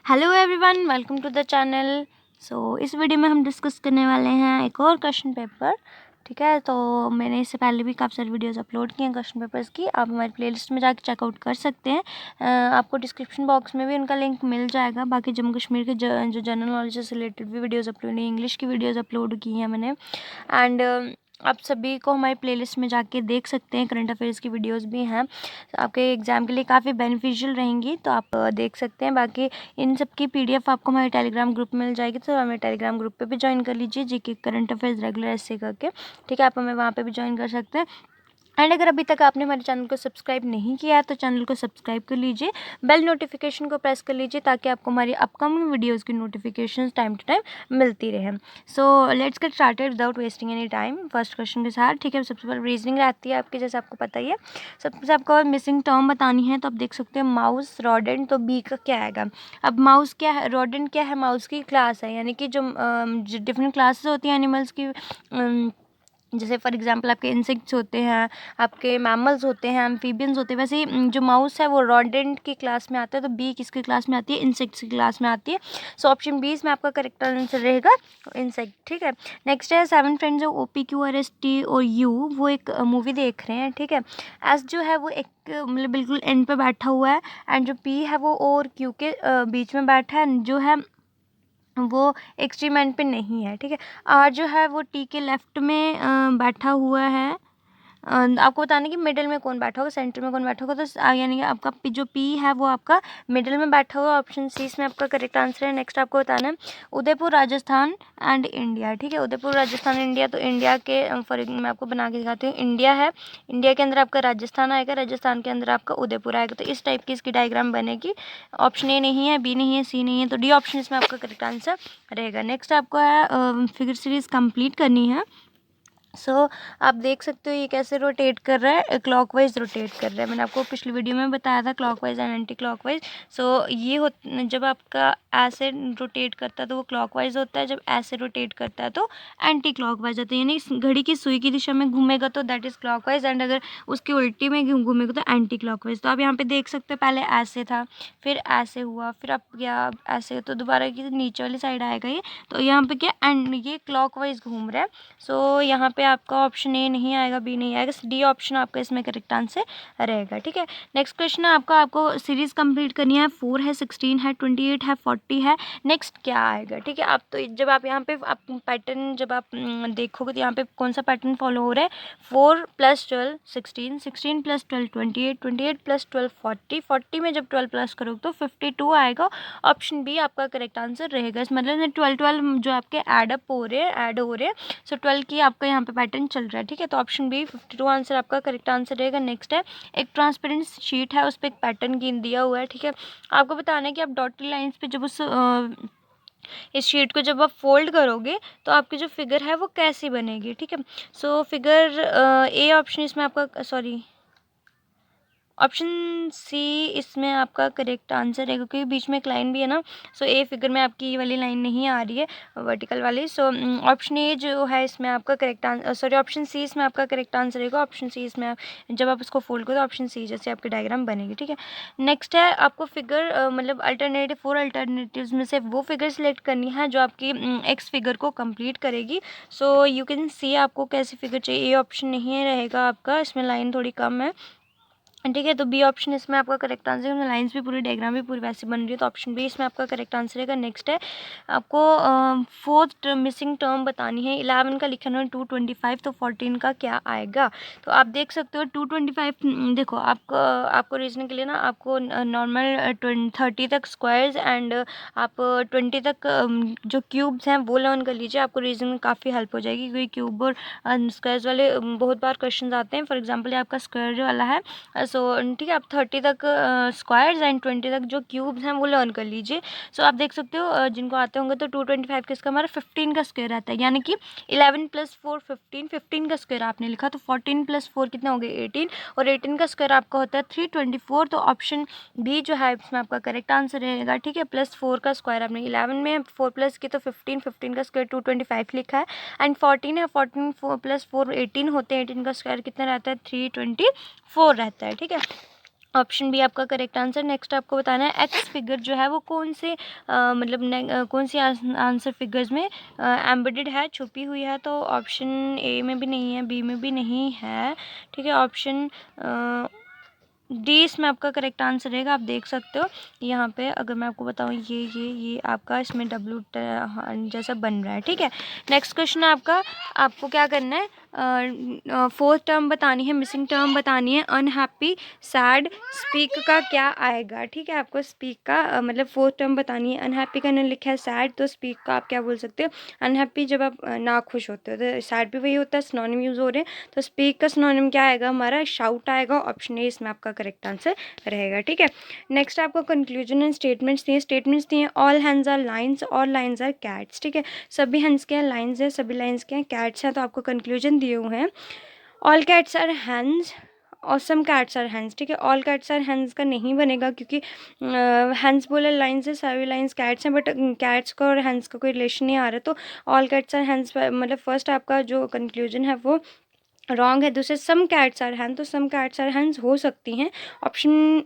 Hello everyone, welcome to the channel. इस video में हम डिस्कस करने वाले हैं एक और क्वेश्चन पेपर। ठीक है, तो मैंने इससे पहले भी काफ़ी सारी वीडियोस अपलोड की हैं क्वेश्चन पेपर्स की। आप हमारी प्लेलिस्ट में जाकर चेकआउट कर सकते हैं। आपको डिस्क्रिप्शन बॉक्स में भी उनका लिंक मिल जाएगा। बाकी जम्मू कश्मीर के जो जनरल नॉलेज से रिलेटेड भी वीडियोज़ अपलोड, इंग्लिश की वीडियोज़ अपलोड की हैं मैंने। एंड आप सभी को हमारी प्लेलिस्ट में जाके देख सकते हैं। करंट अफेयर्स की वीडियोस भी हैं, आपके एग्ज़ाम के लिए काफ़ी बेनिफिशियल रहेंगी, तो आप देख सकते हैं। बाकी इन सब की पीडीएफ आपको हमारे टेलीग्राम ग्रुप में मिल जाएगी, तो हमें टेलीग्राम ग्रुप पे भी ज्वाइन कर लीजिए, जीके करंट अफेयर्स रेगुलर ऐसे करके। ठीक है, आप हमें वहाँ पे भी ज्वाइन कर सकते हैं। एंड अगर अभी तक आपने हमारे चैनल को सब्सक्राइब नहीं किया है तो चैनल को सब्सक्राइब कर लीजिए, बेल नोटिफिकेशन को प्रेस कर लीजिए, ताकि आपको हमारी अपकमिंग वीडियोस की नोटिफिकेशंस टाइम टू टाइम मिलती रहे। So let's get started without wasting any time first question के साथ। ठीक है, सबसे पहले रीजनिंग रहती है आपकी, जैसे आपको पता ही है। सबसे आपको मिसिंग टर्म बतानी है, तो आप देख सकते हैं माउस, रॉडेंट, तो बी का क्या आएगा। अब माउस क्या है, रॉडेंट क्या है, माउस की क्लास है, यानी कि जो डिफरेंट क्लासेस होती हैं एनिमल्स की। जैसे फॉर एग्जांपल आपके इंसेक्ट्स होते हैं, आपके मैमल्स होते हैं, एम्फीबियंस होते हैं, वैसे ही जो माउस है वो रॉडेंट की क्लास में आता है। तो बी किसकी क्लास में आती है, इंसेक्ट्स की क्लास में आती है। सो ऑप्शन बी इसमें आपका करेक्ट आंसर रहेगा इंसेक्ट। ठीक है, नेक्स्ट है सेवन फ्रेंड्स ऑफ OPQRST और यू, वो एक मूवी देख रहे हैं। ठीक है, एस जो है वो एक मतलब बिल्कुल एंड पे बैठा हुआ है, एंड जो पी है वो ओ और क्यू के बीच में बैठा है, जो है वो एक्सट्रीम एंड पे नहीं है। ठीक है, आर जो है वो टी के लेफ्ट में बैठा हुआ है। आपको बताना है कि मिडिल में कौन बैठा होगा, सेंटर में कौन बैठा होगा। तो यानी कि आपका जो पी है वो आपका मिडिल में बैठा हुआ, ऑप्शन सी इसमें आपका करेक्ट आंसर है। नेक्स्ट आपको बताना है उदयपुर राजस्थान एंड इंडिया। ठीक है, उदयपुर राजस्थान इंडिया, तो इंडिया के फॉर मैं आपको बना के दिखाती हूँ। इंडिया है, इंडिया के अंदर आपका राजस्थान आएगा, राजस्थान के अंदर आपका उदयपुर आएगा। तो इस टाइप की इसकी डायग्राम बनेगी। ऑप्शन ए नहीं है, बी नहीं है, सी नहीं है, तो डी ऑप्शन इसमें आपका करेक्ट आंसर रहेगा। नेक्स्ट आपको है फिगर सीरीज कंप्लीट करनी है। आप देख सकते हो ये कैसे रोटेट कर रहा है, क्लॉकवाइज रोटेट कर रहा है। मैंने आपको पिछली वीडियो में बताया था क्लॉकवाइज एंड एंटी क्लॉकवाइज। ये जब आपका ऐसे रोटेट करता है तो वो क्लॉकवाइज होता है, जब ऐसे रोटेट करता है तो एंटी क्लॉकवाइज होता है। यानी घड़ी की सुई की दिशा में घूमेगा तो दैट इज़ क्लॉकवाइज, एंड अगर उसकी उल्टी में घूमेगा तो एंटी क्लॉकवाइज। तो आप यहाँ पे देख सकते हो, पहले ऐसे था, फिर ऐसे हुआ, फिर अब क्या ऐसे, तो दोबारा की नीचे वाली साइड आएगा ये। तो यहाँ पे क्या एंड ये क्लॉकवाइज घूम रहा है। यहाँ पे आपका ऑप्शन ए नहीं आएगा, बी नहीं आएगा, डी ऑप्शन आपका इसमें करेक्ट आंसर रहेगा। ठीक है, नेक्स्ट क्वेश्चन है आपको सीरीज कंप्लीट करनी है। 4 है, 16 है, 28 है, 40 है, नेक्स्ट क्या आएगा। ठीक है, आप तो जब आप यहाँ पे आप पैटर्न जब आप देखोगे तो यहाँ पे कौन सा पैटर्न फॉलो हो रहा है। 4 + 12 16, 16 + 12 28, 28 + 12 40, 40 में जब 12 प्लस करोगे तो 52 आएगा। ऑप्शन बी आपका करेक्ट आंसर रहेगा। इस मतलब 12 जो आपके ऐड हो रहे हैं। 12 की आपका यहाँ पे पैटर्न चल रहा है। ठीक है, तो ऑप्शन बी 52 आंसर आपका करेक्ट आंसर रहेगा। नेक्स्ट है एक ट्रांसपेरेंट शीट है, उस पर एक पैटर्न गिन दिया हुआ है। ठीक है, आपको बताना है कि आप डॉटेड लाइंस पे जब इस शीट को जब आप फोल्ड करोगे तो आपकी जो फिगर है वो कैसी बनेगी। ठीक है, फिगर ए ऑप्शन इसमें आपका ऑप्शन सी इसमें आपका करेक्ट आंसर है, क्योंकि बीच में एक लाइन भी है ना। ए फिगर में आपकी ये वाली लाइन नहीं आ रही है, वर्टिकल वाली। ऑप्शन ए जो है इसमें आपका करेक्ट आंसर, ऑप्शन सी इसमें आपका करेक्ट आंसर रहेगा। ऑप्शन सी इसमें जब आप इसको फोल्ड करो तो ऑप्शन सी जैसे आपकी डायग्राम बनेगी। ठीक है, नेक्स्ट है आपको फिगर मतलब अल्टरनेटिव 4 अल्टरनेटिव्स में से वो फिगर सिलेक्ट करनी है जो आपकी एक्स फिगर को कंप्लीट करेगी। यू कैन सी आपको कैसी फिगर चाहिए। ए ऑप्शन नहीं रहेगा आपका, इसमें लाइन थोड़ी कम है। ठीक है, तो बी ऑप्शन इसमें आपका करेक्ट आंसर है। लाइंस भी पूरी, डायग्राम भी पूरी वैसे बन रही है, तो ऑप्शन बी इसमें आपका करेक्ट आंसर रहेगा। नेक्स्ट है आपको फोर्थ मिसिंग टर्म बतानी है। 11 का लिखा है 225, तो 14 का क्या आएगा। तो आप देख सकते हो 225 देखो आपको रीजनिंग के लिए ना आपको नॉर्मल 30 तक स्क्वायर्स एंड आप 20 तक जो क्यूब्स हैं वो लर्न कर लीजिए। आपको रीजनिंग में काफ़ी हेल्प हो जाएगी, क्योंकि क्यूब और स्क्वायर्स वाले बहुत बार क्वेश्चन आते हैं। फॉर एग्जाम्पल आपका स्क्वायर वाला है, ठीक है, आप 30 तक स्क्वायर्स एंड 20 तक जो क्यूब्स हैं वो लर्न कर लीजिए। आप देख सकते हो जिनको आते होंगे तो 225 किसका हमारा 15 का स्क्वायर आता है, यानी कि 11 + 4 15, 15 का स्क्वायर आपने लिखा तो 14 + 4 कितना हो गया 18, और 18 का स्क्वायर आपका होता है 324। तो ऑप्शन बी जो है इसमें आपका करेक्ट आंसर रहेगा। ठीक है, +4 का स्क्वायर आपने 11 में 4 प्लस की तो 15, 15 का स्क्वायर 225 लिखा है, एंड 14 है, 14 + 4 18 होते हैं, 18 का स्क्वायर कितना रहता है 324 रहता है। ठीक है, ऑप्शन बी आपका करेक्ट आंसर। नेक्स्ट आपको बताना है एक्स फिगर जो है वो कौन से कौन सी आंसर फिगर्स में एम्बेडेड है, छुपी हुई है। तो ऑप्शन ए में भी नहीं है, बी में भी नहीं है, ठीक है। ऑप्शन डी इसमें आपका करेक्ट आंसर रहेगा। आप देख सकते हो यहाँ पे, अगर मैं आपको बताऊँ ये आपका इसमें डब्लू जैसा बन रहा है, ठीक है। नेक्स्ट क्वेश्चन है आपका, आपको क्या करना है, फोर्थ टर्म बतानी है, मिसिंग टर्म बतानी है। अनहैप्पी, सैड, स्पीक का क्या आएगा, ठीक है। आपको स्पीक का मतलब फोर्थ टर्म बतानी है। अनहैप्पी का मैंने लिखा है सैड, तो स्पीक का आप क्या बोल सकते हो, अनहैप्पी जब आप ना खुश होते हो, तो सैड भी वही होता है, सिनोनिम यूज हो रहे हैं। तो स्पीक का सिनोनिम क्या आएगा हमारा, शाउट आएगा। ऑप्शन ए इसमें आपका करेक्ट आंसर रहेगा, ठीक है। नेक्स्ट आपको कंक्लूजन एंड स्टेटमेंट्स दिए, स्टेटमेंट्स दिए all hands are lines, all lines are cats, ठीक है। सभी हैंड्स के हैं लाइन्स है, सभी लाइन्स के हैं कैट्स हैं। तो आपको कंक्लूजन दिए हुए हैं ऑल कैट्स आर हैंड्स और सम कैट्स आर हैंड्स, ठीक है। ऑल कैट्स आर हैंड्स का नहीं बनेगा क्योंकि हैंड्स बोले लाइन्स है, सभी लाइन्स कैट्स हैं, बट कैट्स का और हैंड्स का कोई रिलेशन नहीं आ रहा। तो ऑल कैट्स आर हैंड्स मतलब फर्स्ट आपका जो कंक्लूजन है वो रॉन्ग है। दूसरे सम कैट्स आर हैंड, तो सम कैट्स आर हैंड्स हो सकती हैं। ऑप्शन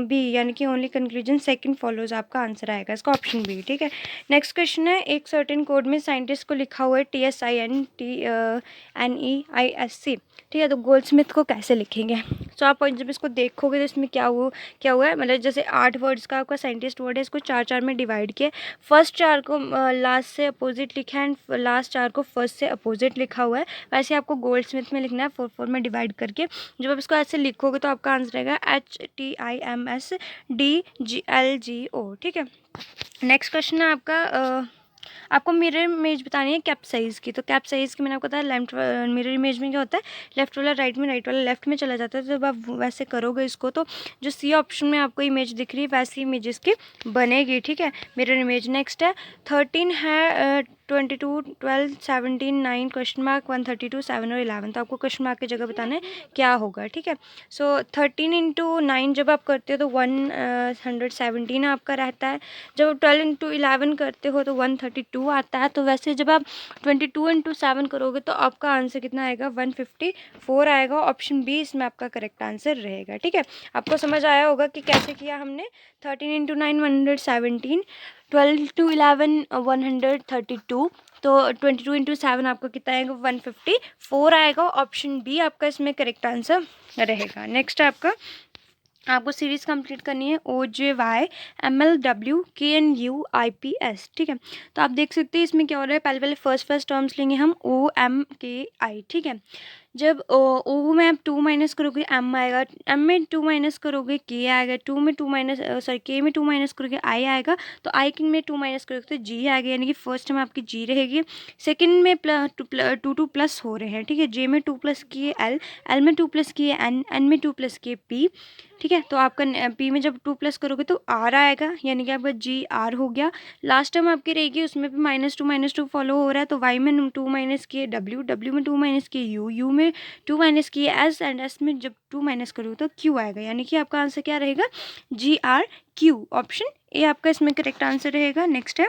बी यानी कि ओनली कंक्लूजन सेकंड फॉलोज आपका आंसर आएगा इसका, ऑप्शन बी, ठीक है। नेक्स्ट क्वेश्चन है, एक सर्टेन कोड में साइंटिस्ट को लिखा हुआ है TSINTNEISC, ठीक है। तो गोल्डस्मिथ को कैसे लिखेंगे। तो आप जब इसको देखोगे तो इसमें क्या हुआ है, मतलब जैसे 8 वर्ड्स का आपका साइंटिस्ट वर्ड है, इसको 4 में डिवाइड किया। फर्स्ट 4 को लास्ट से अपोजिट लिखा है एंड लास्ट 4 को फर्स्ट से अपोजिट लिखा हुआ है। वैसे आपको गोल्डस्मिथ में लिखना है 4 में डिवाइड करके। जब आप इसको ऐसे लिखोगे तो आपका आंसर रहेगा HTIMSDGLGO, ठीक है। नेक्स्ट क्वेश्चन है आपका, आपको मिरर इमेज बतानी है कैप्साइज की। तो कैप्साइज की मैंने आपको बताया लेफ्ट, मिरर इमेज में क्या होता है, लेफ्ट वाला राइट में, राइट वाला लेफ्ट में चला जाता है। तो जब आप वैसे करोगे इसको तो जो सी ऑप्शन में आपको इमेज दिख रही है वैसी इमेज इसकी बनेगी, ठीक है, मिरर इमेज। नेक्स्ट है 13 है 22, 12, 17, 9 क्वेश्चन मार्क 132, 7 और 11। तो आपको क्वेश्चन मार्क की जगह बताना है क्या होगा, ठीक है। सो 13 इंटू 9 जब आप करते हो तो 117 आपका रहता है। जब 12 इंटू 11 करते हो तो 132 आता है। तो वैसे जब आप 22 इंटू 7 करोगे तो आपका आंसर कितना आएगा, 154 आएगा। ऑप्शन बी इसमें आपका करेक्ट आंसर रहेगा, ठीक है। आपको समझ आया होगा कि कैसे किया हमने। 13 इंटू 9 117, 12 टू 11 132, तो 22 इंटू 7 आपका कितना आएगा, 154 आएगा। ऑप्शन बी आपका इसमें करेक्ट आंसर रहेगा। नेक्स्ट आपका, आपको सीरीज कंप्लीट करनी है OJYMLWKNUIPS, ठीक है। तो आप देख सकते हैं इसमें क्या हो रहा है, पहले फर्स्ट टर्म्स लेंगे हम OMKI, ठीक है। जब ओ में आप 2 माइनस करोगे एम आएगा, एम में 2 माइनस करोगे के आएगा, 2 में 2 माइनस के में 2 माइनस करोगे आई आएगा, तो आई में 2 माइनस करोगे तो जी आएगा, यानी कि फर्स्ट में आपकी जी रहेगी। सेकंड में टू प्लस हो रहे हैं, ठीक है। जे में 2 प्लस किए एल, एल में 2 प्लस किए एन, एन में 2 प्लस किए पी, ठीक है। तो आपका पी में जब 2 प्लस करोगे तो आर आएगा, यानी कि आपका जी आर हो गया। लास्ट टर्म आपकी रहेगी उसमें भी -2 फॉलो हो रहा है, तो वाई में 2 माइनस किए डब्ल्यू, डब्ल्यू में 2 माइनस किए यू, यू में 2 माइनस किए एस, एंड एस में जब 2 माइनस करोगे तो क्यू आएगा, यानी कि आपका आंसर क्या रहेगा, GRQ। ऑप्शन ए आपका इसमें करेक्ट आंसर रहेगा। नेक्स्ट है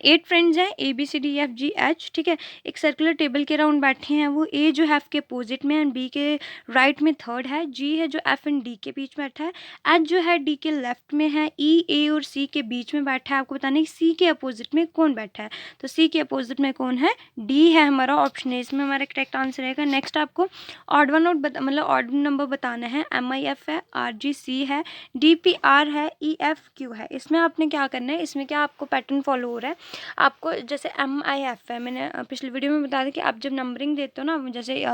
8 फ्रेंड्स हैं ABCDEFGH, ठीक है। एक सर्कुलर टेबल के राउंड बैठे हैं, वो ए जो है एफ के अपोजिट में एंड बी के राइट में थर्ड है, जी है जो एफ एंड डी के बीच बैठा है, एच जो है डी के लेफ्ट में है, ई ए और सी के बीच में बैठा है। आपको बताना है सी के अपोजिट में कौन बैठा है, तो सी के अपोजिट में कौन है, डी है हमारा, ऑप्शन ए इसमें हमारा करेक्ट आंसर रहेगा। नेक्स्ट आपको ऑड वन आउट मतलब ऑड नंबर बताना है। MIF है, RGC है, DPR है, EFQ है। इसमें आपने क्या करना है, इसमें क्या आपको पैटर्न फॉलो हो रहा है। आपको जैसे MIF है, मैंने पिछले वीडियो में बताया था कि आप जब नंबरिंग देते हो ना, जैसे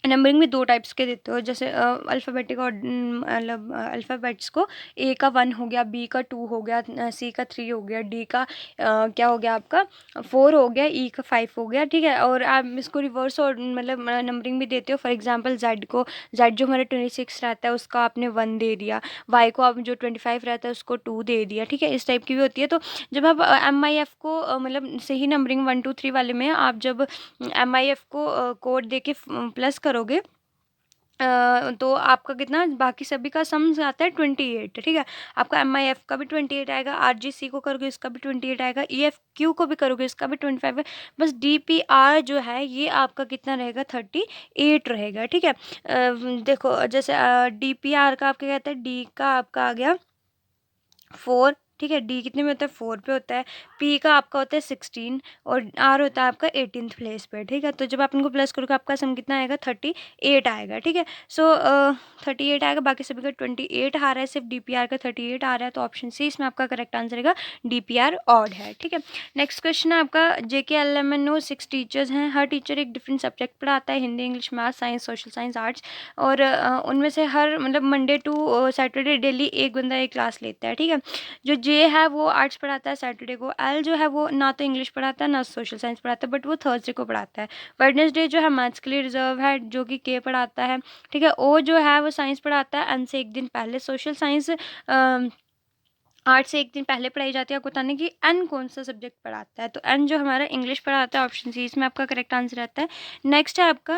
नंबरिंग में 2 टाइप्स के देते हो, जैसे अल्फ़ाबेटिक और मतलब अल्फ़ाबेट्स को ए का 1 हो गया, बी का 2 हो गया, सी का 3 हो गया, डी का क्या हो गया आपका 4 हो गया, ई का 5 हो गया, ठीक है। और आप इसको रिवर्स और मतलब नंबरिंग भी देते हो। फॉर एग्जांपल जेड को, जेड जो हमारा 26 रहता है उसका आपने 1 दे दिया, वाई को आप जो 25 रहता है उसको 2 दे दिया, ठीक है। इस टाइप की भी होती है। तो जब आप MIF को मतलब सही नंबरिंग 1 2 3 वाले में आप जब MIF को कोड दे के प्लस करोगे तो आपका कितना बाकी सभी का सम आता है 28, ठीक है। आपका MIF का भी 28 आएगा, RGC को करोगे इसका भी 28 आएगा, EFQ को भी करोगे इसका भी 25 है। बस DPR जो है ये आपका कितना रहेगा 38 रहेगा, ठीक है। देखो जैसे DPR का आपका कहता है, D का आपका आ गया 4, ठीक है। डी कितने में होता है 4 पे होता है। पी का आपका होता है 16 और आर होता है आपका 18th प्लेस पे, ठीक है। तो जब आप इनको प्लस करोगे आपका सम कितना आएगा 38 आएगा, ठीक है। सो 38 आएगा, बाकी सभी का 28 आ रहा है, सिर्फ DPR का 38 आ रहा है। तो ऑप्शन सी इसमें आपका करेक्ट आंसर रहेगा, DPR ऑड है, ठीक है। नेक्स्ट क्वेश्चन है आपका, JKLMNO 6 टीचर्स हैं, हर टीचर एक डिफरेंट सब्जेक्ट पढ़ाता है, Hindi, English, math, science, social science, arts. और उनमें से हर मतलब मंडे टू सैटरडे डेली एक बंदा एक क्लास लेता है, ठीक है। जो जे है वो आर्ट्स पढ़ाता है सैटरडे को, एल जो है वो ना तो इंग्लिश पढ़ाता है ना सोशल साइंस पढ़ाता है, बट वो थर्सडे को पढ़ाता है। वेडनेसडे जो है मैथ्स के लिए रिजर्व है, जो कि के पढ़ाता है, ठीक है। ओ जो है वो साइंस पढ़ाता है एन से एक दिन पहले, सोशल साइंस आर्ट से एक दिन पहले पढ़ाई जाती है। आपको बताने कि एन कौन सा सब्जेक्ट पढ़ाता है, तो एन जो हमारा इंग्लिश पढ़ाता है, ऑप्शन सी इसमें आपका करेक्ट आंसर रहता है। नेक्स्ट है आपका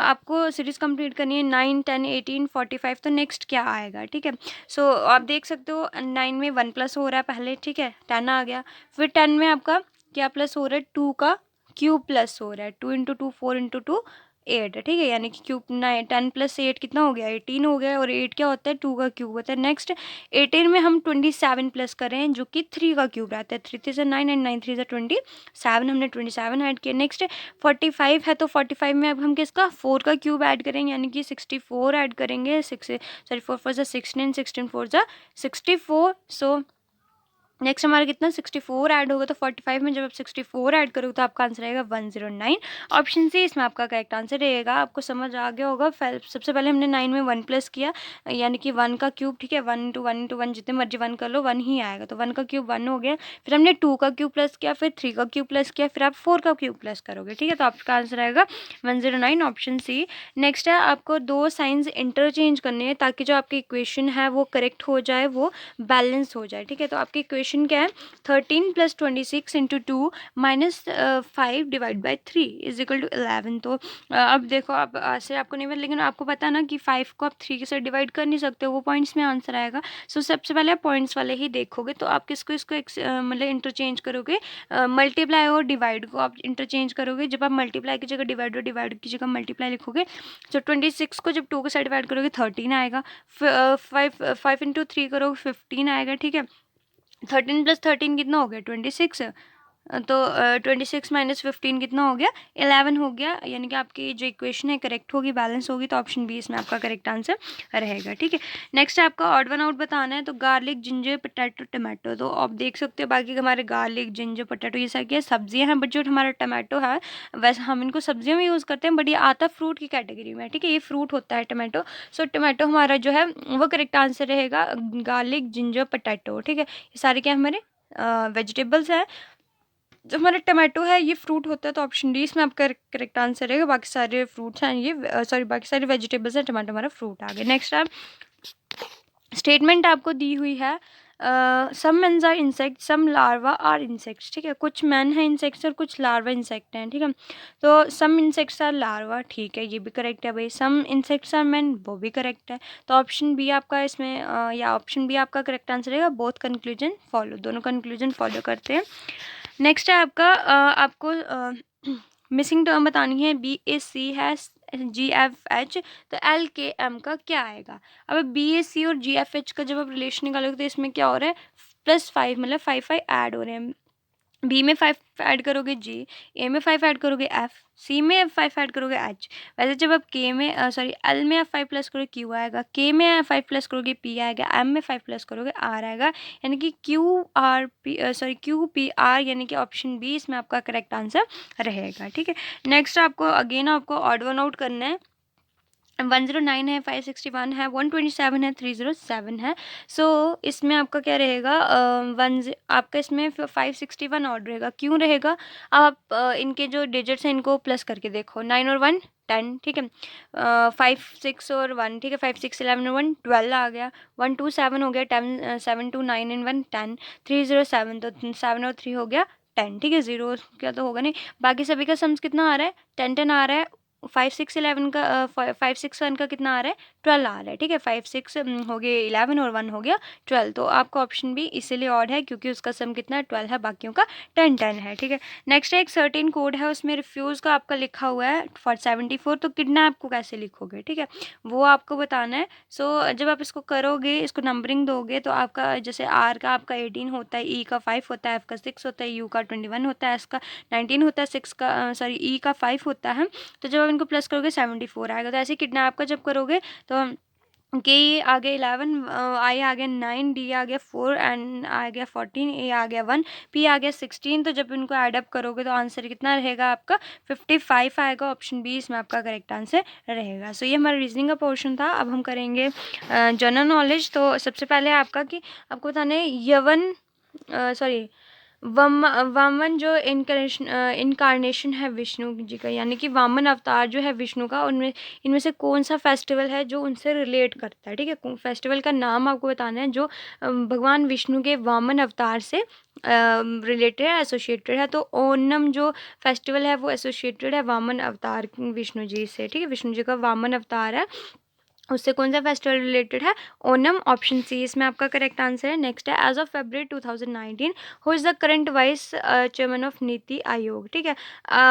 आपको सीरीज़ कंप्लीट करनी है 9, 10, 18, 45, तो नेक्स्ट क्या आएगा, ठीक है। सो आप देख सकते हो 9 में 1 प्लस हो रहा है पहले, ठीक है, 10 आ गया। फिर 10 में आपका क्या प्लस हो रहा है, 2 का क्यूब प्लस हो रहा है, 2 इंटू 2 4 इंटू 2 8, ठीक है। यानी कि क्यूब 9 10 प्लस 8 कितना हो गया 18 हो गया, और 8 क्या होता है 2 का क्यूब होता है। नेक्स्ट 18 में हम 27 प्लस कर रहे हैं, जो कि 3 का क्यूब रहता है, 3 3 से 9 एंड 9 3 से 27, हमने 27 ऐड किया। नेक्स्ट 45 है, तो 45 में अब हम किसका 4 का क्यूब ऐड करेंगे, यानी कि 64 ऐड करेंगे, 4 4 जा 16, 16 4 जा 64। सो नेक्स्ट हमारा कितना 64 ऐड होगा, तो 45 में जब आप 64 ऐड करोगे तो आपका आंसर आएगा 109। ऑप्शन सी इसमें आपका करेक्ट आंसर रहेगा। आपको समझ आ गया होगा, सबसे पहले हमने 9 में 1 प्लस किया, यानी कि 1 का क्यूब, ठीक है। 1 इंटू 1 इंटू 1 जितने मर्जी 1 कर लो 1 ही आएगा, तो 1 का क्यूब 1 हो गया। फिर हमने 2 का क्यूब प्लस किया, फिर 3 का क्यूब प्लस किया, फिर आप 4 का क्यूब प्लस करोगे, ठीक है। तो आपका आंसर आएगा 109, ऑप्शन सी। नेक्स्ट है आपको दो साइंस इंटरचेंज करने हैं, ताकि जो आपकी इक्वेशन है वो करेक्ट हो जाए, वो बैलेंस हो जाए, ठीक है। तो आपकी इक्वेशन क्या है 13 plus 26 into 2 minus 5 divide by 3 is equal to 11। तो अब देखो, अब ऐसे आपको नहीं पता, लेकिन आपको पता ना कि 5 को आप 3 के साथ डिवाइड कर नहीं सकते, वो पॉइंट्स में आंसर आएगा। सो सबसे पहले आप पॉइंट्स वाले ही देखोगे, तो आप किसको इसको मतलब इंटरचेंज करोगे, मल्टीप्लाई और डिवाइड को आप इंटरचेंज करोगे। जब आप मल्टीप्लाई की जगह डिवाइड और डिवाइड की जगह मल्टीप्लाई लिखोगे, तो 26 को जब 2 के साथ डिवाइड करोगे 13 आएगा, 5 इंटू 3 करोगे 15 आएगा, ठीक है। 13 प्लस 13 कितना हो गया 26, तो 26 माइनस 15 कितना हो गया 11 हो गया, यानी कि आपकी जो इक्वेशन है करेक्ट होगी, बैलेंस होगी। तो ऑप्शन बी इसमें आपका करेक्ट आंसर रहेगा, ठीक है। नेक्स्ट है आपका ऑड वन आउट बताना है, तो गार्लिक, जिंजर, पोटैटो, टमाटो। तो आप देख सकते हो बाकी हमारे गार्लिक, जिंजर, पोटैटो ये सब क्या सब्जियां हैं, बट जो हमारा टमाटो है वैसे हम इनको सब्जियों में यूज़ करते हैं, बट ये आता फ्रूट की कैटेगरी में, ठीक है। ये फ्रूट होता है टमाटो। सो टमाटो हमारा जो है वो करेक्ट आंसर रहेगा, गार्लिक, जिंजर, पोटैटो, ठीक है। ये सारे क्या हमारे वेजिटेबल्स हैं। जो हमारा टमाटो है ये फ्रूट होता है, तो ऑप्शन डी इसमें आपका करेक्ट आंसर रहेगा। बाकी सारे फ्रूट्स हैं ये सॉरी बाकी सारे वेजिटेबल्स हैं, टमाटो हमारा फ्रूट आ गया। नेक्स्ट है स्टेटमेंट आपको दी हुई है, some men's are insect, some larva are insects, ठीक है। कुछ मैन है इंसेक्ट्स और कुछ लार्वा इंसेक्ट हैं, ठीक है। तो सम इंसेक्ट्स आर लार्वा, ठीक है, ये भी करेक्ट है भाई। सम इंसेक्ट्स आर मैन, वो भी करेक्ट है। तो ऑप्शन बी आपका इसमें या ऑप्शन बी आपका करेक्ट आंसर रहेगा। बोथ कंक्लूजन फॉलो, दोनों कंक्लूजन फॉलो करते हैं। नेक्स्ट है आपका आपको मिसिंग टर्म बतानी है, BAC है, GFH, तो LKM का क्या आएगा। अब BAC और GFH का जब आप रिलेशन निकालोगे तो इसमें क्या हो रहा है +5 मतलब 5 ऐड हो रहे हैं। बी में 5 ऐड करोगे जी, ए में 5 ऐड करोगे एफ, सी में 5 ऐड करोगे एच। वैसे जब आप के में सॉरी एल में आप 5 प्लस करोगे क्यू आएगा, के में 5 प्लस करोगे पी आएगा, एम में 5 प्लस करोगे आर आएगा, यानी कि क्यू पी आर, यानी कि ऑप्शन बी इसमें आपका करेक्ट आंसर रहेगा, ठीक है। नेक्स्ट आपको अगेन आपको ऑड वन आउट करना है। 109 है, 561 है, 127 है, 307 है। सो इसमें आपका क्या रहेगा आपका इसमें 561 ऑड रहेगा। क्यों रहेगा, आप इनके जो डिजिट्स हैं इनको प्लस करके देखो, 9 और 1 10, ठीक है। 5 6 और 1, ठीक है, 5 6 11 और 1 12 आ गया, 1 2 7 हो गया, 10 7 2 9 एंड 1 10, 307, तो 7 और 3 हो गया 10, ठीक है। 0 क्या तो होगा नहीं, बाकी सभी का सम्स कितना आ रहा है 10 10 आ रहा है। 5 6 11 का 5 6 1 का कितना आ रहा है, 12 आ रहा है, ठीक है। 5 6 हो गए 11 और 1 हो गया 12, तो आपका ऑप्शन भी इसीलिए ऑड है क्योंकि उसका सम कितना है, 12 है, बाकियों का 10 10 है, ठीक है। नेक्स्ट है एक सर्टेन कोड है, उसमें रिफ्यूज़ का आपका लिखा हुआ है फॉर 74, तो किडनैप को कैसे लिखोगे, ठीक है, वो आपको बताना है। सो जब आप इसको करोगे, इसको नंबरिंग दोगे, तो आपका जैसे आर का आपका 18 होता है, ई का 5 होता है, एफ का 6 होता है, यू का 21 होता है, एस का 19 होता है, 6 का सॉरी ई का 5 होता है। तो जब आप इनको प्लस करोगे 74 आएगा। तो ऐसे किडनैप का जब करोगे तो के आ गया 11, आई आ गया 9, डी आ गया 4, एन आ गया 14, ए आ गया 1, पी आ गया 16। तो जब इनको ऐड अप करोगे तो आंसर कितना रहेगा आपका 55 आएगा। ऑप्शन बी इसमें आपका करेक्ट आंसर रहेगा। सो ये हमारा रीजनिंग का पोर्शन था। अब हम करेंगे जनरल नॉलेज। तो सबसे पहले आपका कि आपको बताना है यवन सॉरी वामन जो इनकारनेशन है विष्णु जी का, यानी कि वामन अवतार जो है विष्णु का, उनमें इनमें से कौन सा फेस्टिवल है जो उनसे रिलेट करता है, ठीक है। फेस्टिवल का नाम आपको बताना है जो भगवान विष्णु के वामन अवतार से रिलेटेड है, एसोसिएटेड है। तो ओनम जो फेस्टिवल है वो एसोसिएटेड है वामन अवतार विष्णु जी से, ठीक है। विष्णु जी का वामन अवतार है, उससे कौन सा फेस्टिवल रिलेटेड है, ओनम। ऑप्शन सी इसमें आपका करेक्ट आंसर है। नेक्स्ट है as of February 2019 who is the current vice chairman of NITI Aayog, ठीक है।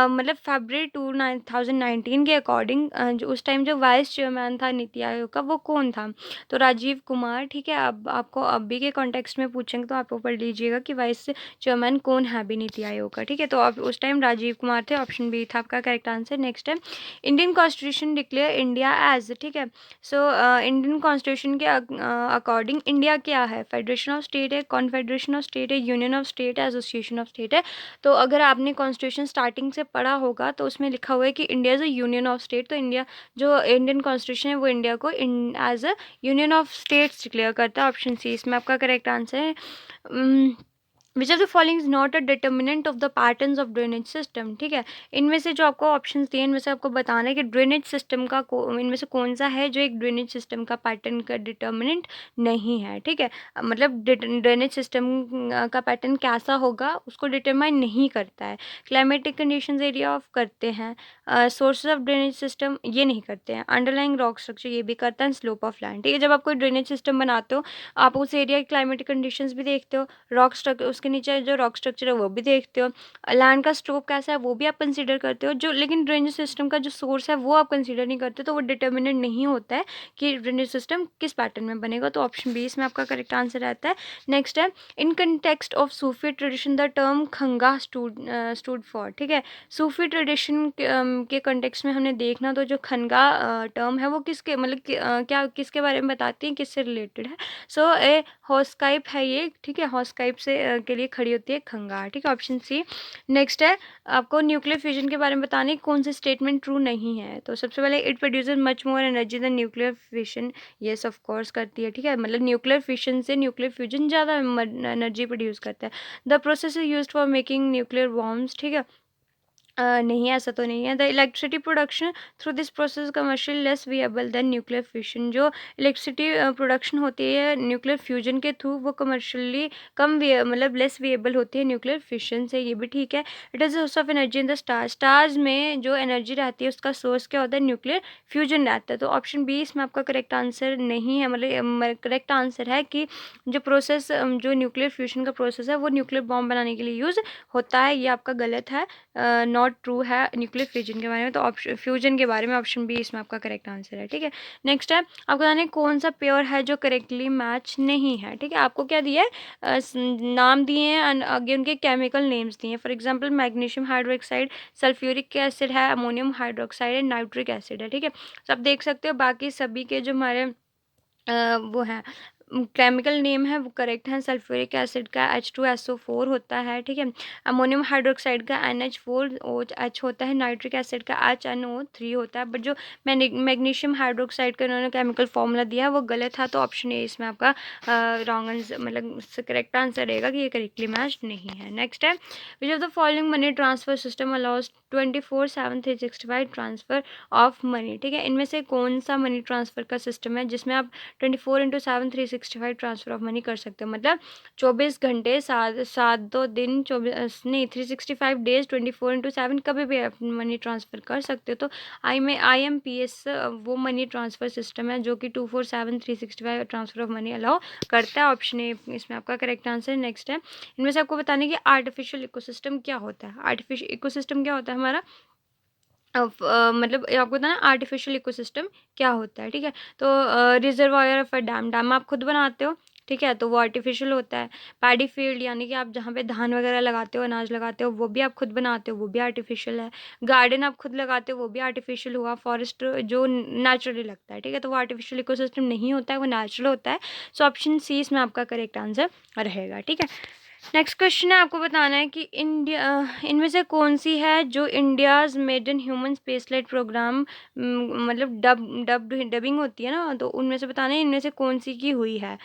मतलब फरवरी 2019 के अकॉर्डिंग जो उस टाइम जो वाइस चेयरमैन था नीति आयोग का वो कौन था, तो राजीव कुमार, ठीक है। अब आपको अभी के कॉन्टेक्स्ट में पूछेंगे तो आप पढ़ लीजिएगा कि वाइस चेयरमैन कौन है अभी नीति आयोग का, ठीक है। तो अब उस टाइम राजीव कुमार थे, ऑप्शन बी था आपका करेक्ट आंसर। नेक्स्ट है Indian constitution declare India as, ठीक है। सो इंडियन कॉन्स्टिट्यूशन के अकॉर्डिंग इंडिया क्या है, फेडरेशन ऑफ स्टेट है, कॉन्फेडरेशन ऑफ स्टेट है, यूनियन ऑफ स्टेट है, एसोसिएशन ऑफ स्टेट है। तो अगर आपने कॉन्स्टिट्यूशन स्टार्टिंग से पढ़ा होगा तो उसमें लिखा हुआ है कि India is a union of state. तो इंडिया जो इंडियन कॉन्स्टिट्यूशन है वो इंडिया को as a union of states declare करता है। ऑप्शन सी इसमें आपका करेक्ट आंसर है। Which of the following is not a determinant of the patterns of drainage system, ठीक है। इनमें से जो आपको ऑप्शन दिए इनमें से आपको बताना है कि ड्रेनेज सिस्टम का इनमें से कौन सा है जो एक ड्रेनेज सिस्टम का पैटर्न का डिटर्मिनेंट नहीं है, ठीक है। मतलब ड्रेनेज सिस्टम का पैटर्न कैसा होगा उसको डिटरमाइन नहीं करता है। क्लाइमेटिक कंडीशंस एरिया ऑफ करते हैं, सोर्सेज ऑफ ड्रेनेज सिस्टम ये नहीं करते हैं, अंडरलाइंग रॉक स्ट्रक्चर ये भी करता है, स्लोप ऑफ लैंड, ठीक है। जब आप कोई ड्रेनेज सिस्टम बनाते हो आप उस एरिया की क्लाइमेटिक कंडीशंस भी देखते हो, रॉक स्ट्रक्चर उसके नीचे जो रॉक स्ट्रक्चर है वो भी देखते हो, लैंड का स्ट्रोक कैसा है वो भी आप कंसीडर करते हो, जो लेकिन ड्रेनेज सिस्टम का जो सोर्स है वो आप कंसीडर नहीं करते, तो वो डिटर्मिनेंट नहीं होता है कि ड्रेनेज सिस्टम किस पैटर्न में बनेगा। तो ऑप्शन बी इसमें आपका करेक्ट आंसर रहता है। नेक्स्ट है in context of Sufi tradition the term khanqah stood for, ठीक है। सूफी ट्रेडिशन के कंटेक्स्ट में हमने देखना तो जो खनगा टर्म है वो किसके मतलब क्या किसके बारे में बताती है, किससे रिलेटेड है। सो ए हॉस्काइप है ये, ठीक है। हॉस्काइप से के लिए खड़ी होती है खंगार, ठीक है। Option C. नेक्स्ट है आपको न्यूक्लियर फ्यूजन के बारे में बताने कौन सी स्टेटमेंट ट्रू नहीं है। तो सबसे पहले it produces much more energy than nuclear fission, yes of course करती है, ठीक है। मतलब न्यूक्लियर फिशन से न्यूक्लियर फ्यूजन ज़्यादा एनर्जी प्रोड्यूस करता है। The process is used for making nuclear bombs, ठीक है। नहीं ऐसा तो नहीं है। The electricity production through this process commercial less viable than nuclear fission, जो इलेक्ट्रिसिटी प्रोडक्शन होती है न्यूक्लियर फ्यूजन के थ्रू वो कमर्शियली मतलब लेस विएबल होती है न्यूक्लियर फिशन से, ये भी ठीक है। It is source of energy in the stars, stars में जो एनर्जी रहती है उसका सोर्स क्या होता है, न्यूक्लियर फ्यूजन रहता है। तो ऑप्शन बी इसमें आपका करेक्ट आंसर नहीं है, मतलब करेक्ट आंसर है कि जो प्रोसेस जो न्यूक्लियर फ्यूजन का प्रोसेस है वो न्यूक्लियर बॉम्ब बनाने के लिए यूज़ होता है, ये आपका गलत है, नॉट ट्रू है न्यूक्लियर फ्यूजन के बारे में। तो ऑप्शन फ्यूजन के बारे में ऑप्शन बी इसमें आपका करेक्ट आंसर है, ठीक है। नेक्स्ट है आपको बताना है कौन सा पेयर है जो करेक्टली मैच नहीं है, ठीक है। आपको क्या दिया है, नाम दिए हैं, आगे उनके केमिकल नेम्स दिए हैं। For example magnesium hydroxide, sulphuric acid है, अमोनियम हाइड्रोक्साइड है, नाइट्रिक एसिड है, ठीक है। तो आप देख सकते हो बाकी सभी के जो हमारे वो हैं केमिकल नेम है वो करेक्ट है। सल्फ्यूरिक एसिड का H2SO4 होता है, ठीक है। अमोनियम हाइड्रोक्साइड का NH4OH होता है, नाइट्रिक एसिड का HNO3 होता है। बट जो मैग्नीशियम हाइड्रोक्साइड का इन्होंने केमिकल फॉर्मूला दिया है वो गलत है, तो ऑप्शन ए इसमें आपका रॉन्ग आंसर मतलब करेक्ट आंसर रहेगा कि ये करेक्टली मैच नहीं है। नेक्स्ट है which of the following money transfer system allows 24/7/365 transfer of money, ठीक है। इनमें से कौन सा मनी ट्रांसफर का सिस्टम है जिसमें आप 24/7/365 365 ट्रांसफ़र ऑफ मनी कर सकते हो, मतलब 24 घंटे, सात दो दिन, 24 नहीं, 365 डेज़ 24/7 कभी भी आप मनी ट्रांसफ़र कर सकते हो। तो IMPS वो मनी ट्रांसफ़र सिस्टम है जो कि 24/7 365 ट्रांसफ़र ऑफ मनी अलाउ करता है। ऑप्शन ए इसमें आपका करेक्ट आंसर है। नेक्स्ट है, इनमें से आपको बताना है कि आर्टिफिशियल इकोसिस्टम क्या होता है। आर्टिफिशियल इकोसिस्टम क्या होता है हमारा, मतलब ये आपको बताना आर्टिफिशियल इकोसिस्टम क्या होता है, ठीक है। तो रिजर्वायर ऑफ अ डैम आप खुद बनाते हो, ठीक है, तो वो आर्टिफिशियल होता है। पैडी फील्ड यानी कि आप जहाँ पे धान वगैरह लगाते हो, अनाज लगाते हो, वो भी आप खुद बनाते हो, वो भी आर्टिफिशियल है। गार्डन आप खुद लगाते हो, वो भी आर्टिफिशियल हुआ। फॉरेस्ट जो नेचुरली लगता है, ठीक है, तो वो आर्टिफिशियल इकोसिस्टम नहीं होता है, वो नेचुरल होता है। सो ऑप्शन सी इसमें आपका करेक्ट आंसर रहेगा, ठीक है। नेक्स्ट क्वेश्चन है, आपको बताना है कि इंडिया इनमें से कौन सी है जो India's maiden human spaceflight program, मतलब डबिंग होती है ना, तो उनमें से बताना है इनमें से कौन सी की हुई है,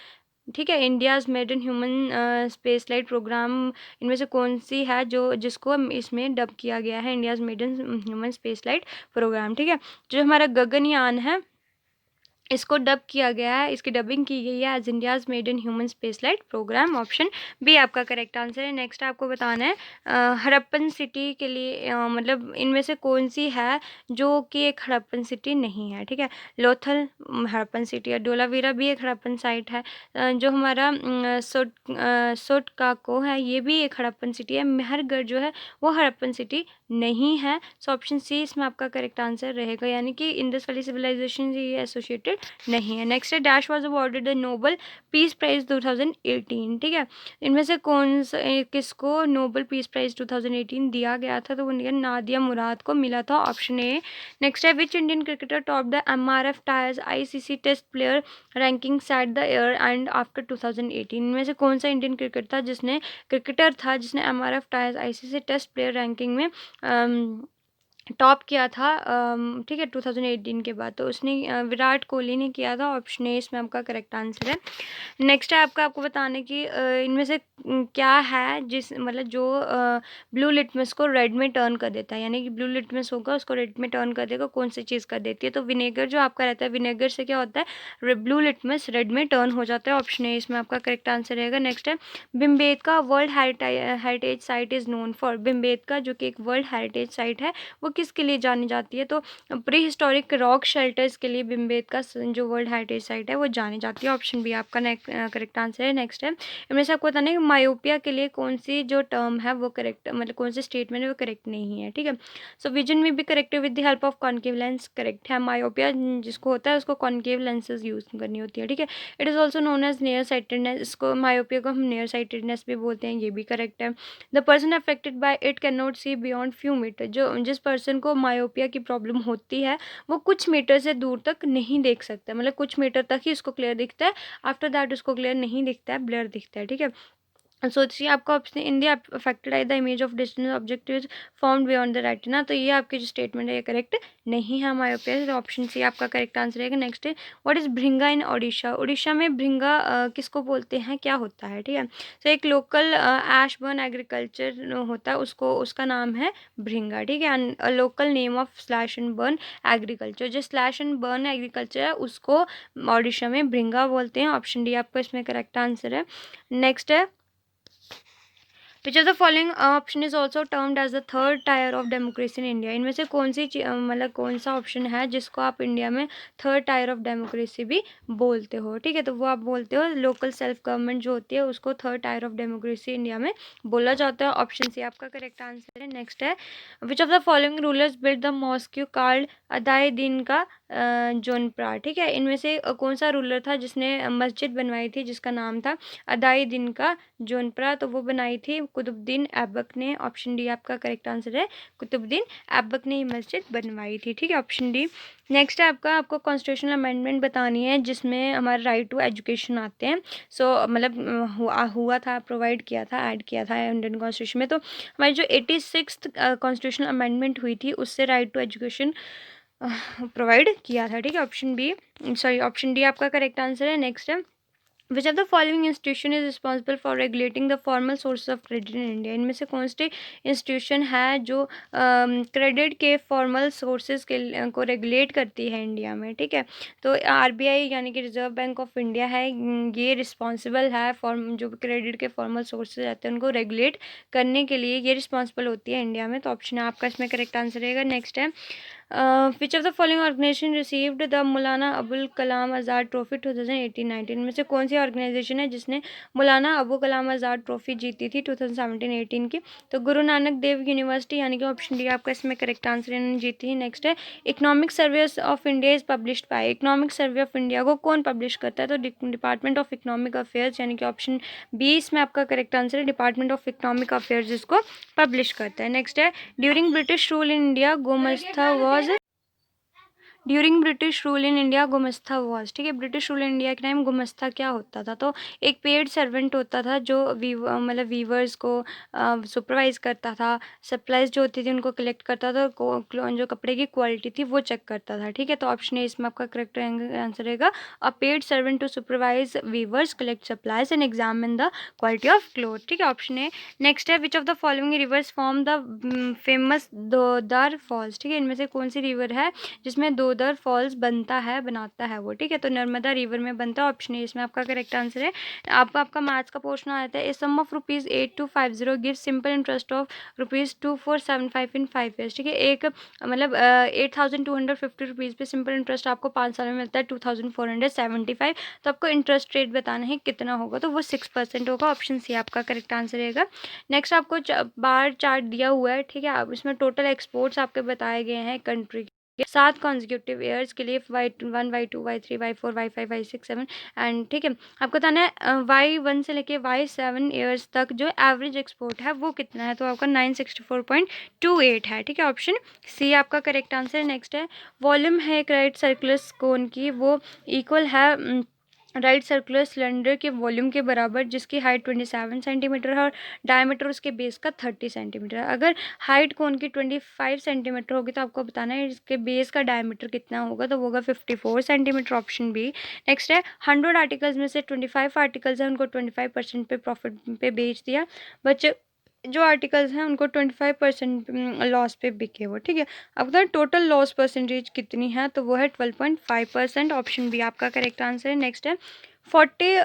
ठीक है। India's maiden human spaceflight program इनमें से कौन सी है जो जिसको इसमें डब किया गया है, India's maiden human spaceflight program, ठीक है। जो हमारा गगनयान है इसको डब किया गया है, इसकी डबिंग की गई है as India's made in human spaceflight program. Option B आपका करेक्ट आंसर है। नेक्स्ट आपको बताना है हड़प्पन सिटी के लिए मतलब इनमें से कौन सी है जो कि एक हड़प्पन सिटी नहीं है, ठीक है। लोथल हड़प्पन सिटी है, डोलावीरा भी एक हड़प्पन साइट है। जो हमारा सोटकाको है ये भी एक हड़प्पन सिटी है। मेहरगढ़ जो है वो हड़प्पन सिटी नहीं है। सो ऑप्शन सी इसमें आपका करेक्ट आंसर रहेगा, यानी कि इंडस वैली सिविलाइजेशन से ये एसोसिएटेड नहीं है। नेक्स्ट है, dash was awarded the Nobel peace prize 2018, ठीक है। इनमें से कौन सा किसको नोबल पीस प्राइज 2018 दिया गया था, तो वो नादिया मुराद को मिला था। Option A. नेक्स्ट है, which Indian cricketer top the MRF tyres ICC test player ranking set the year end after 2018। इनमें से कौन सा इंडियन क्रिकेटर था जिसने MRF tyres ICC test player ranking में टॉप किया था, ठीक है, 2018 के बाद, तो उसने विराट कोहली ने किया था। ऑप्शन ए इसमें आपका करेक्ट आंसर है। नेक्स्ट है आपको बताना है कि इनमें से क्या है जिस मतलब जो ब्लू लिटमस को रेड में टर्न कर देता है, यानी कि ब्लू लिटमस होगा उसको रेड में टर्न कर देगा, कौन सी चीज़ कर देती है, तो विनेगर जो आपका रहता है, विनेगर से क्या होता है, ब्लू लिटमस रेड में टर्न हो जाता है। ऑप्शन ए इसमें आपका करेक्ट आंसर रहेगा। नेक्स्ट है, Bhimbetka world heritage site is known for. Bhimbetka जो कि एक वर्ल्ड हेरिटेज साइट है वो किसके लिए जानी जाती है, तो प्री हिस्टोरिक रॉक शेल्टर्स के लिए भिमबेटका जो वर्ल्ड हेरिटेज साइट है वो जानी जाती है। ऑप्शन बी आपका करेक्ट आंसर है। नेक्स्ट है, इनमें से आपको बताना है कि मायोपिया के लिए कौन सी जो टर्म है वो करेक्ट, मतलब कौन सी स्टेटमेंट है वो करेक्ट नहीं है, ठीक है। सो विजन में भी correct with the help of concave lens correct है। मायोपिया जिसको होता है उसको कॉन्केव लेंसेज यूज करनी होती है, ठीक है। It is also known as near sightedness, इसको मायोपिया को हम नियर साइटेडनेस भी बोलते हैं, ये भी करेक्ट है। The person affected by it can not see beyond few metre, जो जिस पर्सन को मायोपिया की प्रॉब्लम होती है वो कुछ मीटर से दूर तक नहीं देख सकता, मतलब कुछ मीटर तक ही उसको क्लियर दिखता है, आफ्टर दैट उसको क्लियर नहीं दिखता है, ब्लर दिखता है, ठीक है। सोचिए आपका option India affected I the image of distance object is found beyond the retina, तो ये आपकी जो स्टेटमेंट है ये करेक्ट नहीं है मायोपिया, तो ऑप्शन सी आपका करेक्ट आंसर रहेगा। नेक्स्ट है, व्हाट इज भृंगा इन ओडिशा। उड़ीसा में भृंगा किसको बोलते हैं, क्या होता है, ठीक है। तो एक लोकल ऐश बर्न एग्रीकल्चर होता है, उसको उसका नाम है भृंगा, ठीक है। Local name of slash and burn agriculture, जो स्लैश एंड बर्न एग्रीकल्चर है उसको ओडिशा में भृंगा बोलते हैं। ऑप्शन डी आपका इसमें करेक्ट आंसर है। नेक्स्ट है, which of the following option is also termed as the third tier of democracy in India. इनमें से कौन सी मतलब कौन सा ऑप्शन है जिसको आप इंडिया में थर्ड टायर ऑफ डेमोक्रेसी भी बोलते हो, ठीक है, तो वो आप बोलते हो लोकल सेल्फ गवर्नमेंट जो होती है उसको third tier of democracy India में बोला जाता है। ऑप्शन सी आपका करेक्ट आंसर है। नेक्स्ट है, which of the following rulers build the mosque कार्ड अदाए दिन का जोनप्रा, ठीक है। इनमें से कौन सा रूलर था जिसने मस्जिद बनवाई थी जिसका नाम था अदाए दिन का जोनप्रा, तो वो बनाई थी कुतुबुद्दीन ऐबक ने। ऑप्शन डी आपका करेक्ट आंसर है, कुतुबुद्दीन ऐबक ने ये मस्जिद बनवाई थी, ठीक है, ऑप्शन डी। नेक्स्ट है आपको कॉन्स्टिट्यूशनल अमेंडमेंट बतानी है जिसमें हमारे राइट टू एजुकेशन आते हैं। सो मतलब हुआ था, प्रोवाइड किया था, ऐड किया था इंडियन कॉन्स्टिट्यूशन में। तो हमारी जो 86th कॉन्स्टिट्यूशनल अमेंडमेंट हुई थी उससे राइट टू एजुकेशन प्रोवाइड किया था, ठीक है, option B, sorry option D आपका करेक्ट आंसर है। नेक्स्ट है, which of the following institution is responsible for regulating the formal source of credit in India. इनमें से कौन सी इंस्टीट्यूशन है जो क्रेडिट के फॉर्मल सोर्सेज के को रेगुलेट करती है इंडिया में, ठीक है। तो आरबीआई यानी कि रिजर्व बैंक ऑफ इंडिया है, ये रिस्पॉन्सिबल है फॉर्म जो क्रेडिट के फॉर्मल सोर्सेज रहते हैं उनको रेगुलेट करने के लिए, ये रिस्पॉन्सिबल होती है इंडिया में। तो ऑप्शन आपका इसमें करेक्ट आंसर रहेगा। नेक्स्ट है which of the following organization received the Maulana Abul Kalam Azad trophy 2018-19 में से कौन सी ऑर्गेनाइजेशन है जिसने मौलाना अबू कलाम आज़ाद ट्रॉफी जीती थी 2017-18 की? तो गुरु नानक देव यूनिवर्सिटी यानी कि ऑप्शन डी आपका इसमें करेक्ट आंसर इन्होंने जीती है। नेक्स्ट है economic survey of India is published by. Economic survey of India को कौन पब्लिश करता है? तो डिपार्टमेंट ऑफ इकोनॉमिक अफेयर्स यानी कि ऑप्शन बी इसमें आपका करेक्ट आंसर है, डिपार्टमेंट ऑफ इकोनॉमिक अफेयर्स इसको पब्लिश करता है। नेक्स्ट है during British rule in India gomasta was during British rule in India gumasta was, ठीक है। ब्रिटिश रूल इन इंडिया के टाइम गुमस्ता क्या होता था? तो एक पेड सर्वेंट होता था जो मतलब वीवर्स को सुपरवाइज करता था, सप्लाईज जो होती थी उनको कलेक्ट करता था, जो कपड़े की क्वालिटी थी वो चेक करता था, ठीक है। तो ऑप्शन ए इसमें आपका करेक्ट आंसर रहेगा, a paid servant to supervise weavers, collect supplies and examine the quality of cloth, ठीक है, ऑप्शन ए। नेक्स्ट है which of the following rivers form the famous Dhuandhar falls, ठीक है। इनमें से कौन सी रिवर है जिसमें दोदर फॉल्स बनाता है वो, ठीक है। तो नर्मदा रिवर में बनता है, ऑप्शन ए इसमें आपका करेक्ट आंसर है। आपका मैथ्स का क्वेश्चन आता है, a sum of ₹8250 give simple interest of ₹2475 in 5 years, ठीक है। एक मतलब 8250 पे सिंपल इंटरेस्ट आपको 5 साल में मिलता है 2475, तो आपको इंटरेस्ट रेट बताना है कितना होगा, तो वो 6% होगा, ऑप्शन सी आपका करेक्ट आंसर रहेगा। नेक्स्ट आपको बार चार्ट दिया हुआ है, ठीक है। आप इसमें टोटल एक्सपोर्ट्स आपके बताए गए हैं कंट्री के 7 कॉन्जिक्यूटिव ईयर्स के लिए, Y1 Y2 Y3 Y4 Y5 Y6 7 and, ठीक है। आपको बताना है Y1 से लेके Y7 ईयर्स तक जो एवरेज एक्सपोर्ट है वो कितना है, तो आपका 964.28 है, ठीक है, ऑप्शन सी आपका करेक्ट आंसर है। नेक्स्ट है वॉल्यूम है एक राइट सर्कुलर कोन की, वो इक्वल है राइट सर्कुलर सिलेंडर के वॉल्यूम के बराबर जिसकी हाइट 27 सेंटीमीटर है और डायमीटर उसके बेस का 30 सेंटीमीटर है। अगर हाइट कोन की 25 सेंटीमीटर होगी तो आपको बताना है इसके बेस का डायमीटर कितना होगा, तो वो होगा 54 सेंटीमीटर, ऑप्शन बी। नेक्स्ट है 100 आर्टिकल्स में से 25 आर्टिकल्स हैं उनको 25% पे प्रॉफिट पे बेच दिया, बच्चे जो आर्टिकल्स हैं उनको 25% लॉस पे बिके वो, ठीक है। अब बताएं टोटल लॉस परसेंटेज कितनी है, तो वो है 12.5%, ऑप्शन बी आपका करेक्ट आंसर है। नेक्स्ट है 40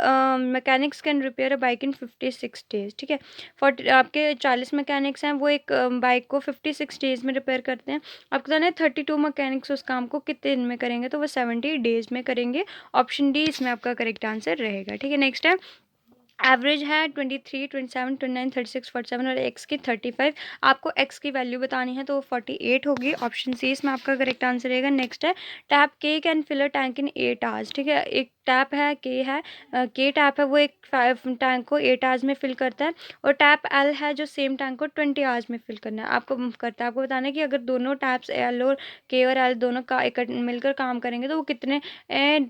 mechanics can repair a bike in 56 days, ठीक है। 40 आपके 40 मैकेनिक्स हैं वो एक बाइक को 56 डेज में रिपेयर करते हैं। आपको बताना है 32 मैकेनिक्स उस काम को कितने दिन में करेंगे, तो वो 70 डेज में करेंगे, ऑप्शन डी इसमें आपका करेक्ट आंसर रहेगा, ठीक है। नेक्स्ट है एवरेज है 23 27 29 36 47 और एक्स की 35, आपको एक्स की वैल्यू बतानी है तो 48 होगी, ऑप्शन सी इसमें आपका करेक्ट आंसर रहेगा। नेक्स्ट है tap K can fill a tank in 8 hours, ठीक है। एक टैप है के टैप है वो एक टैंक को 8 आवर्स में फिल करता है, और टैप एल है जो सेम टैंक को 20 आवर्स में फिल करना है आपको करता है। आपको बताना है कि अगर दोनों टैप्स एल और के और एल दोनों का मिलकर काम करेंगे तो वो कितने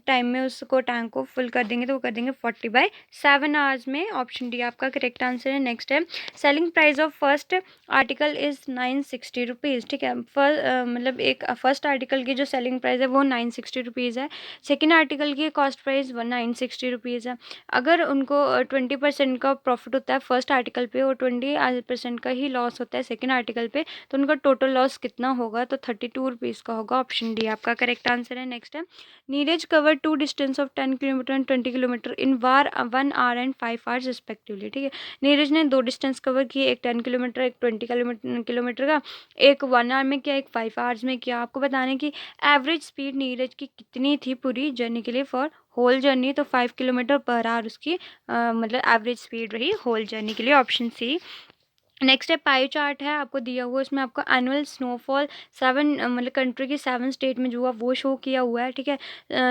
टाइम में उसको टैंक को फिल कर देंगे, तो वो कर देंगे 40/7 आवर्स में, ऑप्शन डी आपका करेक्ट आंसर है। नेक्स्ट है selling price of first article is 960 rupees, ठीक है। मतलब एक फर्स्ट आर्टिकल की जो सेलिंग प्राइस है वो 960 रुपीज़ है, सेकेंड आर्टिकल की कॉस्ट प्राइस 960 रुपीज़ है। अगर उनको 20% का प्रॉफिट होता है फर्स्ट आर्टिकल पे और 20% का ही लॉस होता है सेकेंड आर्टिकल पे, तो उनका टोटल लॉस कितना होगा, तो 32 रुपीज़ का होगा, ऑप्शन डी आपका करेक्ट आंसर है। नेक्स्ट है Neeraj cover 2 distance of 10 kilometre and 20 kilometre in 1 our and 5 hours respectively, ठीक है। नीरज ने 2 डिस्टेंस कवर किए, एक 10 किलोमीटर एक 20 किलोमीटर का, एक 1 आवर में किया, एक 5 आवर्स में किया। आपको बताने की एवरेज स्पीड नीरज की कितनी थी पूरी जर्नी के लिए फॉर होल जर्नी, तो 5 किलोमीटर पर आवर उसकी मतलब एवरेज स्पीड रही होल जर्नी के लिए, ऑप्शन सी। नेक्स्ट है पाई चार्ट है आपको दिया हुआ, इसमें आपको एनुअल स्नोफॉल 7 मतलब कंट्री की 7 स्टेट में जो हुआ वो शो किया हुआ है, ठीक है।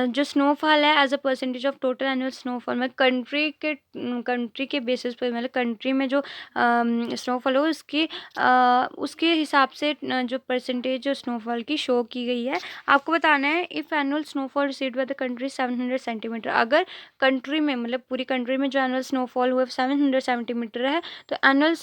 जो स्नोफॉल है as a percentage of total annual snowfall में कंट्री के बेसिस पे मतलब कंट्री में जो स्नोफॉल हो उसके हिसाब से जो परसेंटेज जो स्नोफॉल की शो की गई है। आपको बताना है if annual snowfall received by the country 700 centimetre, अगर कंट्री में मतलब पूरी कंट्री में जो एनुअल स्नोफॉल हुआ 700 सेंटीमीटर है, तो एनुअल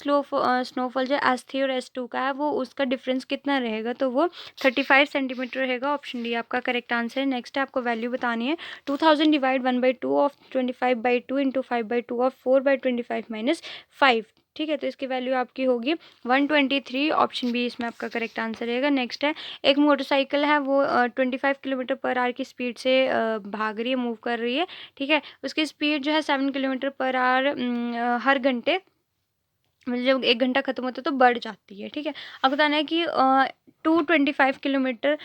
स्नोफॉल जो S3 और S2 का है वो उसका डिफरेंस कितना रहेगा, तो वो 35 सेंटीमीटर रहेगा। ऑप्शन डी आपका करेक्ट आंसर है। नेक्स्ट है आपको वैल्यू बतानी है 2000 divide 1/2 of 25/2 into 5/2 of 4/25 minus 5। ठीक है, तो इसकी वैल्यू आपकी होगी 123। ऑप्शन बी इसमें आपका करेक्ट आंसर रहेगा। नेक्स्ट है एक मोटरसाइकिल है वो 25 किलोमीटर पर आवर की स्पीड से भाग रही है, मूव कर रही है। ठीक है, उसकी स्पीड जो है 7 किलोमीटर पर आवर हर घंटे, मतलब जब 1 घंटा खत्म होता है तो बढ़ जाती है। ठीक है, अब बताना है कि 225 किलोमीटर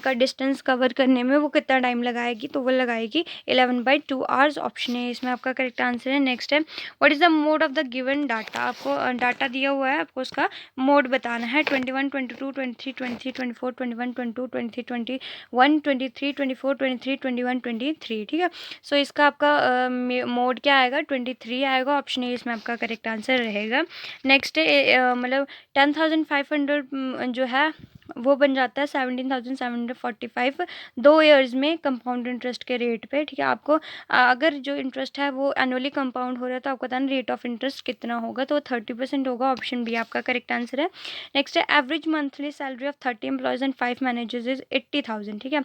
का डिस्टेंस कवर करने में वो कितना टाइम लगाएगी, तो वो लगाएगी 11/2 आवर्स। ऑप्शन है इसमें आपका करेक्ट आंसर है। नेक्स्ट है what is the mode of the given data. आपको डाटा दिया हुआ है, आपको उसका मोड बताना है। 21, 22, 23, 23, 24, 21, 22, 23, 21, 23, 24, 23, 21, 23। ठीक है, सो इसका आपका मोड क्या आएगा, 23 आएगा। ऑप्शन ए इसमें आपका करेक्ट आंसर रहेगा। नेक्स्ट मतलब 10,500 जो है वो बन जाता है 17,745 2 ईयर्स में कंपाउंड इंटरेस्ट के रेट पे। ठीक है, आपको अगर जो इंटरेस्ट है वो एनुअली कंपाउंड हो रहा है तो आपको बताना रेट ऑफ इंटरेस्ट कितना होगा, तो 30% होगा। ऑप्शन बी आपका करेक्ट आंसर है। नेक्स्ट है average monthly salary of 30 employees and 5 managers is 80,000। ठीक है,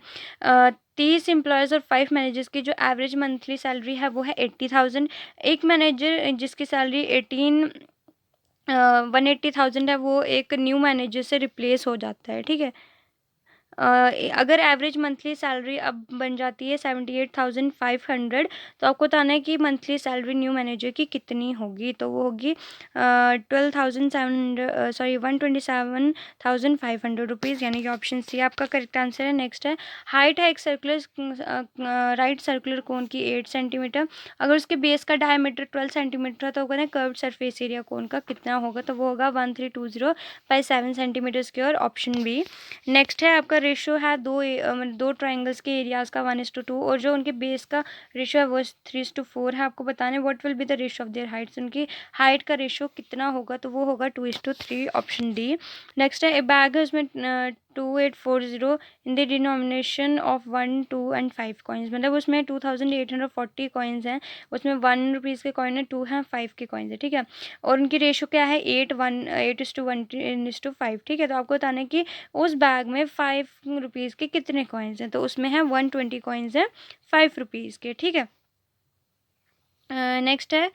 30 एम्प्लॉयज़ और 5 मैनेजर्स की जो एवरेज मंथली सैलरी है वो है 80,000। एक मैनेजर जिसकी सैलरी 180,000 है वो एक न्यू मैनेजर से रिप्लेस हो जाता है। ठीक है, अगर एवरेज मंथली सैलरी अब बन जाती है 78,500, तो आपको बताना है कि मंथली सैलरी न्यू मैनेजर की कितनी होगी, तो वो होगी 127,500 रुपीज़, यानी कि ऑप्शन सी आपका करेक्ट आंसर है। नेक्स्ट है हाइट है एक सर्कुलर राइट सर्कुलर कोन की 8 सेंटीमीटर, अगर उसके बेस का डायमीटर 12 सेंटीमीटर है तो कहना है कर्व्ड सरफेस एरिया कोन का कितना होगा, तो वो होगा 1320/7 centimetre square. Option B. Next है आपका रेशो है मतलब दो ट्राइंगल्स के एरियाज़ का 1:2, और जो उनके बेस का रेशो है वो 3:4 है। आपको बताना है what will be the ratio of their Heights, उनकी हाइट का रेशो कितना होगा, तो वो होगा 2:3। Option D. नेक्स्ट है ए बैग है उसमें 2840 in the denomination of 1, 2 and 5 coins, मतलब उसमें 2840 कॉइन्स हैं, उसमें 1 रुपीज़ के कॉइन है, 2 हैं, 5 के कॉइन्स है। ठीक है, और उनकी रेशो क्या है 8:1:5। ठीक है, तो आपको बताना है कि उस बैग में 5 रुपीज़ के कितने कॉइन्स हैं, तो उसमें है 120 कॉइन्स हैं 5 रुपीज़ के। ठीक है, नेक्स्ट है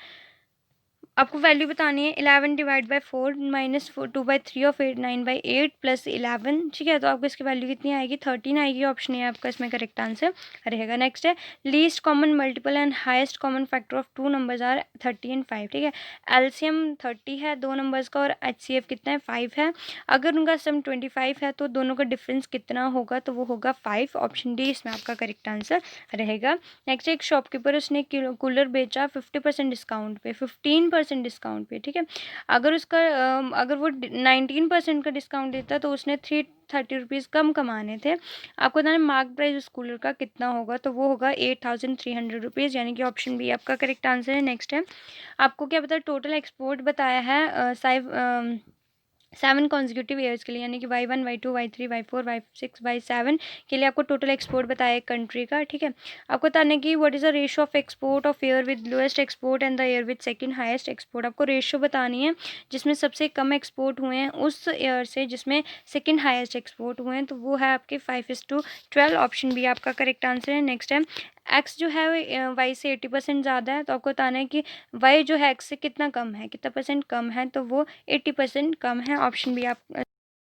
आपको वैल्यू बतानी है 11 divide by 4 minus 2/3 of 9/8 plus 11। ठीक है, तो आपको इसकी वैल्यू कितनी आएगी 13 आएगी। ऑप्शन है आपका इसमें करेक्ट आंसर रहेगा। नेक्स्ट है least common multiple and highest common factor of 2 numbers are 30 and 5। ठीक है, एलसीएम 30 है 2 नंबर्स का, और एचसीएफ कितना है 5 है। अगर उनका सम 25 है तो दोनों का डिफरेंस कितना होगा, तो वो होगा 5। ऑप्शन डी इसमें आपका करेक्ट आंसर रहेगा। नेक्स्ट एक शॉपकीपर उसने कूलर बेचा 50% डिस्काउंट पे, 15% डिस्काउंट पे। ठीक है, अगर उसका अगर वो 19% का डिस्काउंट देता तो उसने 330 रुपीज़ कम कमाने थे। आपको बताना मार्क प्राइस उस कूलर का कितना होगा, तो वो होगा 8,300 रुपीज़, यानी कि ऑप्शन बी आपका करेक्ट आंसर है। नेक्स्ट है आपको क्या पता टोटल एक्सपोर्ट बताया है 7 कॉन्जिक्यूटिव ईयर्स के लिए, यानी कि Y1, Y2, Y3, Y4, Y6, Y7 के लिए आपको टोटल एक्सपोर्ट बताया है कंट्री का। ठीक है, आपको बताना है कि what is the ratio of export of year with lowest export and the year with second highest export. आपको रेशो बतानी है जिसमें सबसे कम एक्सपोर्ट हुए हैं उस ईयर से जिसमें सेकंड हाईएस्ट एक्सपोर्ट हुए हैं, तो वो है आपके 5:12। ऑप्शन बी आपका करेक्ट आंसर है। नेक्स्ट है एक्स जो है वाई से 80% ज़्यादा है, तो आपको बताना है कि वाई जो है एक्स से कितना कम है, कितना परसेंट कम है, तो वो 80% कम है। ऑप्शन बी आप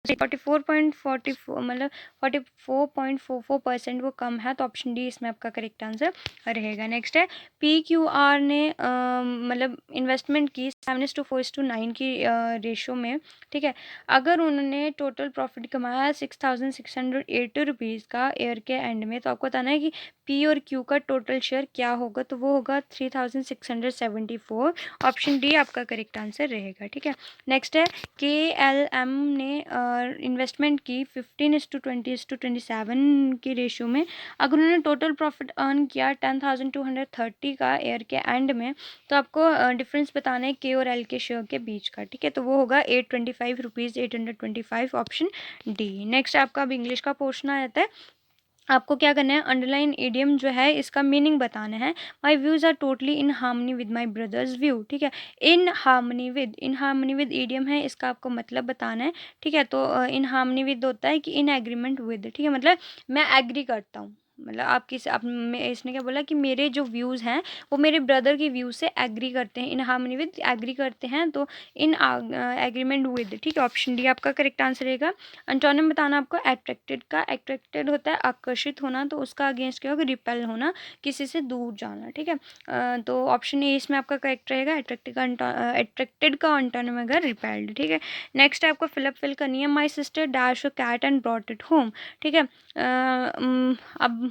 44.44 मतलब 44.44% वो कम है, तो ऑप्शन डी इसमें आपका करेक्ट आंसर रहेगा। नेक्स्ट है PQR ने मतलब इन्वेस्टमेंट की 7:4:9 की रेशो में। ठीक है, अगर उन्होंने टोटल प्रॉफिट कमाया 6,680 रुपीज़ का ईयर के एंड में, तो आपको बताना है कि P और Q का टोटल शेयर क्या होगा, तो वो होगा 3,674। ऑप्शन डी आपका करेक्ट आंसर रहेगा। ठीक है, नेक्स्ट है KLM ने इन्वेस्टमेंट की 15:20:27 की रेशियो में, अगर उन्होंने टोटल प्रॉफिट अर्न किया 10,230 का ईयर के एंड में, तो आपको डिफरेंस बताना है के और एल के शेयर के बीच का। ठीक है, तो वो होगा 825 रुपीज़ 825। Option D. नेक्स्ट आपका अब इंग्लिश का पोर्शन आ जाता है आपको क्या करना है, अंडरलाइन इडियम जो है इसका मीनिंग बताना है। My views are totally in harmony with my brother's view, ठीक है। इन हार्मनी विद इडियम है, इसका आपको मतलब बताना है, ठीक है। तो इन हार्मनी विद होता है कि इन एग्रीमेंट विद, ठीक है, मतलब मैं एग्री करता हूँ, मतलब इसने क्या बोला कि मेरे जो व्यूज़ हैं वो मेरे ब्रदर के व्यू से एग्री करते हैं, इन हार्मनी विद एग्री करते हैं, तो इन एग्रीमेंट विद, ठीक है। ऑप्शन डी आपका करेक्ट आंसर रहेगा। एंटोनिम बताना आपको एट्रैक्टेड का। एट्रैक्टेड होता है आकर्षित होना, तो उसका अगेंस्ट क्या होगा, रिपेल होना, किसी से दूर जाना, ठीक है। तो ऑप्शन ए इसमें आपका करेक्ट रहेगा। एट्रैक्टेड का एंटोनिम अगर रिपेल्ड, ठीक है। नेक्स्ट आपको फिल करनी है, my sister dash a cat and brought it home, ठीक है। अब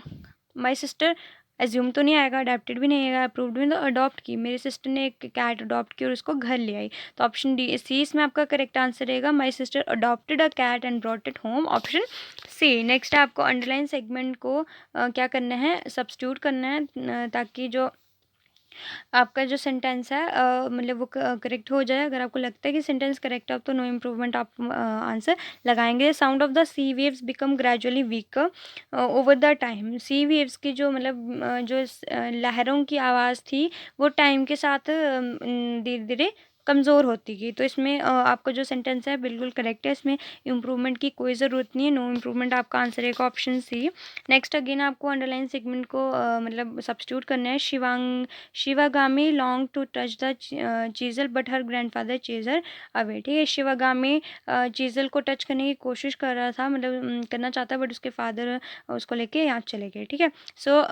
माई सिस्टर एज्यूम तो नहीं आएगा, अडेप्टेड भी नहीं आएगा, अप्रूव्ड भी, तो अडॉप्ट की, मेरी सिस्टर ने एक कैट अडॉप्ट की और उसको घर ले आई, तो ऑप्शन डी सी इसमें आपका करेक्ट आंसर रहेगा। My sister adopted a cat and brought it home, option C. Next आपको अंडरलाइन सेगमेंट को क्या करना है, सब्स्टिट्यूट करना है, ताकि जो आपका जो सेंटेंस है मतलब वो करेक्ट हो जाए। अगर आपको लगता है कि सेंटेंस करेक्ट है तो नो इम्प्रूवमेंट आप आंसर लगाएंगे। Sound of the sea waves become gradually weaker over the time. Sea waves की जो मतलब लहरों की आवाज़ थी वो टाइम के साथ धीरे धीरे कमज़ोर होती गई। तो इसमें आपका जो सेंटेंस है बिल्कुल करेक्ट है, इसमें इम्प्रूवमेंट की कोई ज़रूरत नहीं है, नो इम्प्रूवमेंट आपका आंसर है ऑप्शन सी। नेक्स्ट अगेन आपको अंडरलाइन सेगमेंट को मतलब सब्स्टिट्यूट करना है। Sivagami long to touch the chisel but her grandfather chased her away, ठीक है। शिवागामी चीज़ल को टच करने की कोशिश कर रहा था, मतलब करना चाहता, बट उसके फादर उसको लेके यहाँ चले गए, ठीक है। सो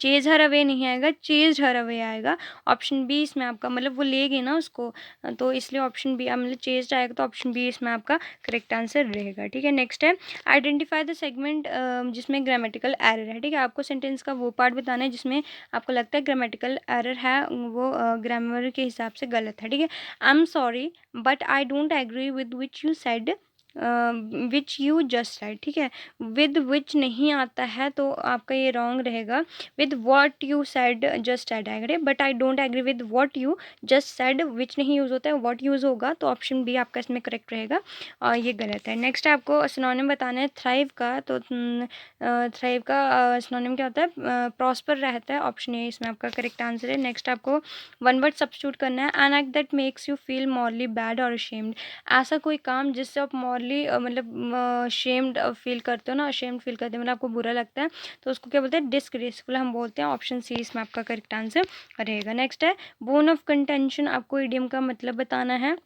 चेज हर अवे नहीं आएगा, चेज हर अवे आएगा। ऑप्शन बी इसमें आपका, मतलब वो ले गए ना उसको, तो इसलिए ऑप्शन बी मतलब चेज आएगा, तो ऑप्शन बी इसमें आपका करेक्ट आंसर रहेगा, ठीक है। नेक्स्ट है आइडेंटिफाई द सेगमेंट जिसमें ग्रामेटिकल एरर है, ठीक है। आपको सेंटेंस का वो पार्ट बताना है जिसमें आपको लगता है ग्रामेटिकल एरर है, वो ग्रामर के हिसाब से गलत है, ठीक है। I am sorry but I don't agree with which you said which you just said, ठीक है। विद विच नहीं आता है तो आपका ये रॉन्ग रहेगा, with what you said just said आएगा, but I don't agree with what you just said, which नहीं यूज़ होता है, वॉट यूज़ होगा, तो ऑप्शन बी आपका इसमें करेक्ट रहेगा और ये गलत है। नेक्स्ट आपको सिनोनिम बताना है थ्राइव का, तो थ्राइव का सिनोनिम क्या होता है, प्रॉस्पर रहता है, ऑप्शन ए इसमें आपका करेक्ट आंसर है। नेक्स्ट आपको वन वर्ड सब्स्टिट्यूट करना है, an act that makes you feel morally bad और अशेम्ड। ऐसा कोई काम जिससे आप मॉरली मतलब शेम्ड फील करते हो ना, अशेम्ड फील करते हो, मतलब आपको बुरा लगता है, तो उसको क्या बोलते हैं, डिसग्रेसफुल हम बोलते हैं, ऑप्शन सी इसमें आपका करेक्ट आंसर रहेगा। नेक्स्ट है बोन ऑफ कंटेंशन, आपको इडियम का मतलब बताना है,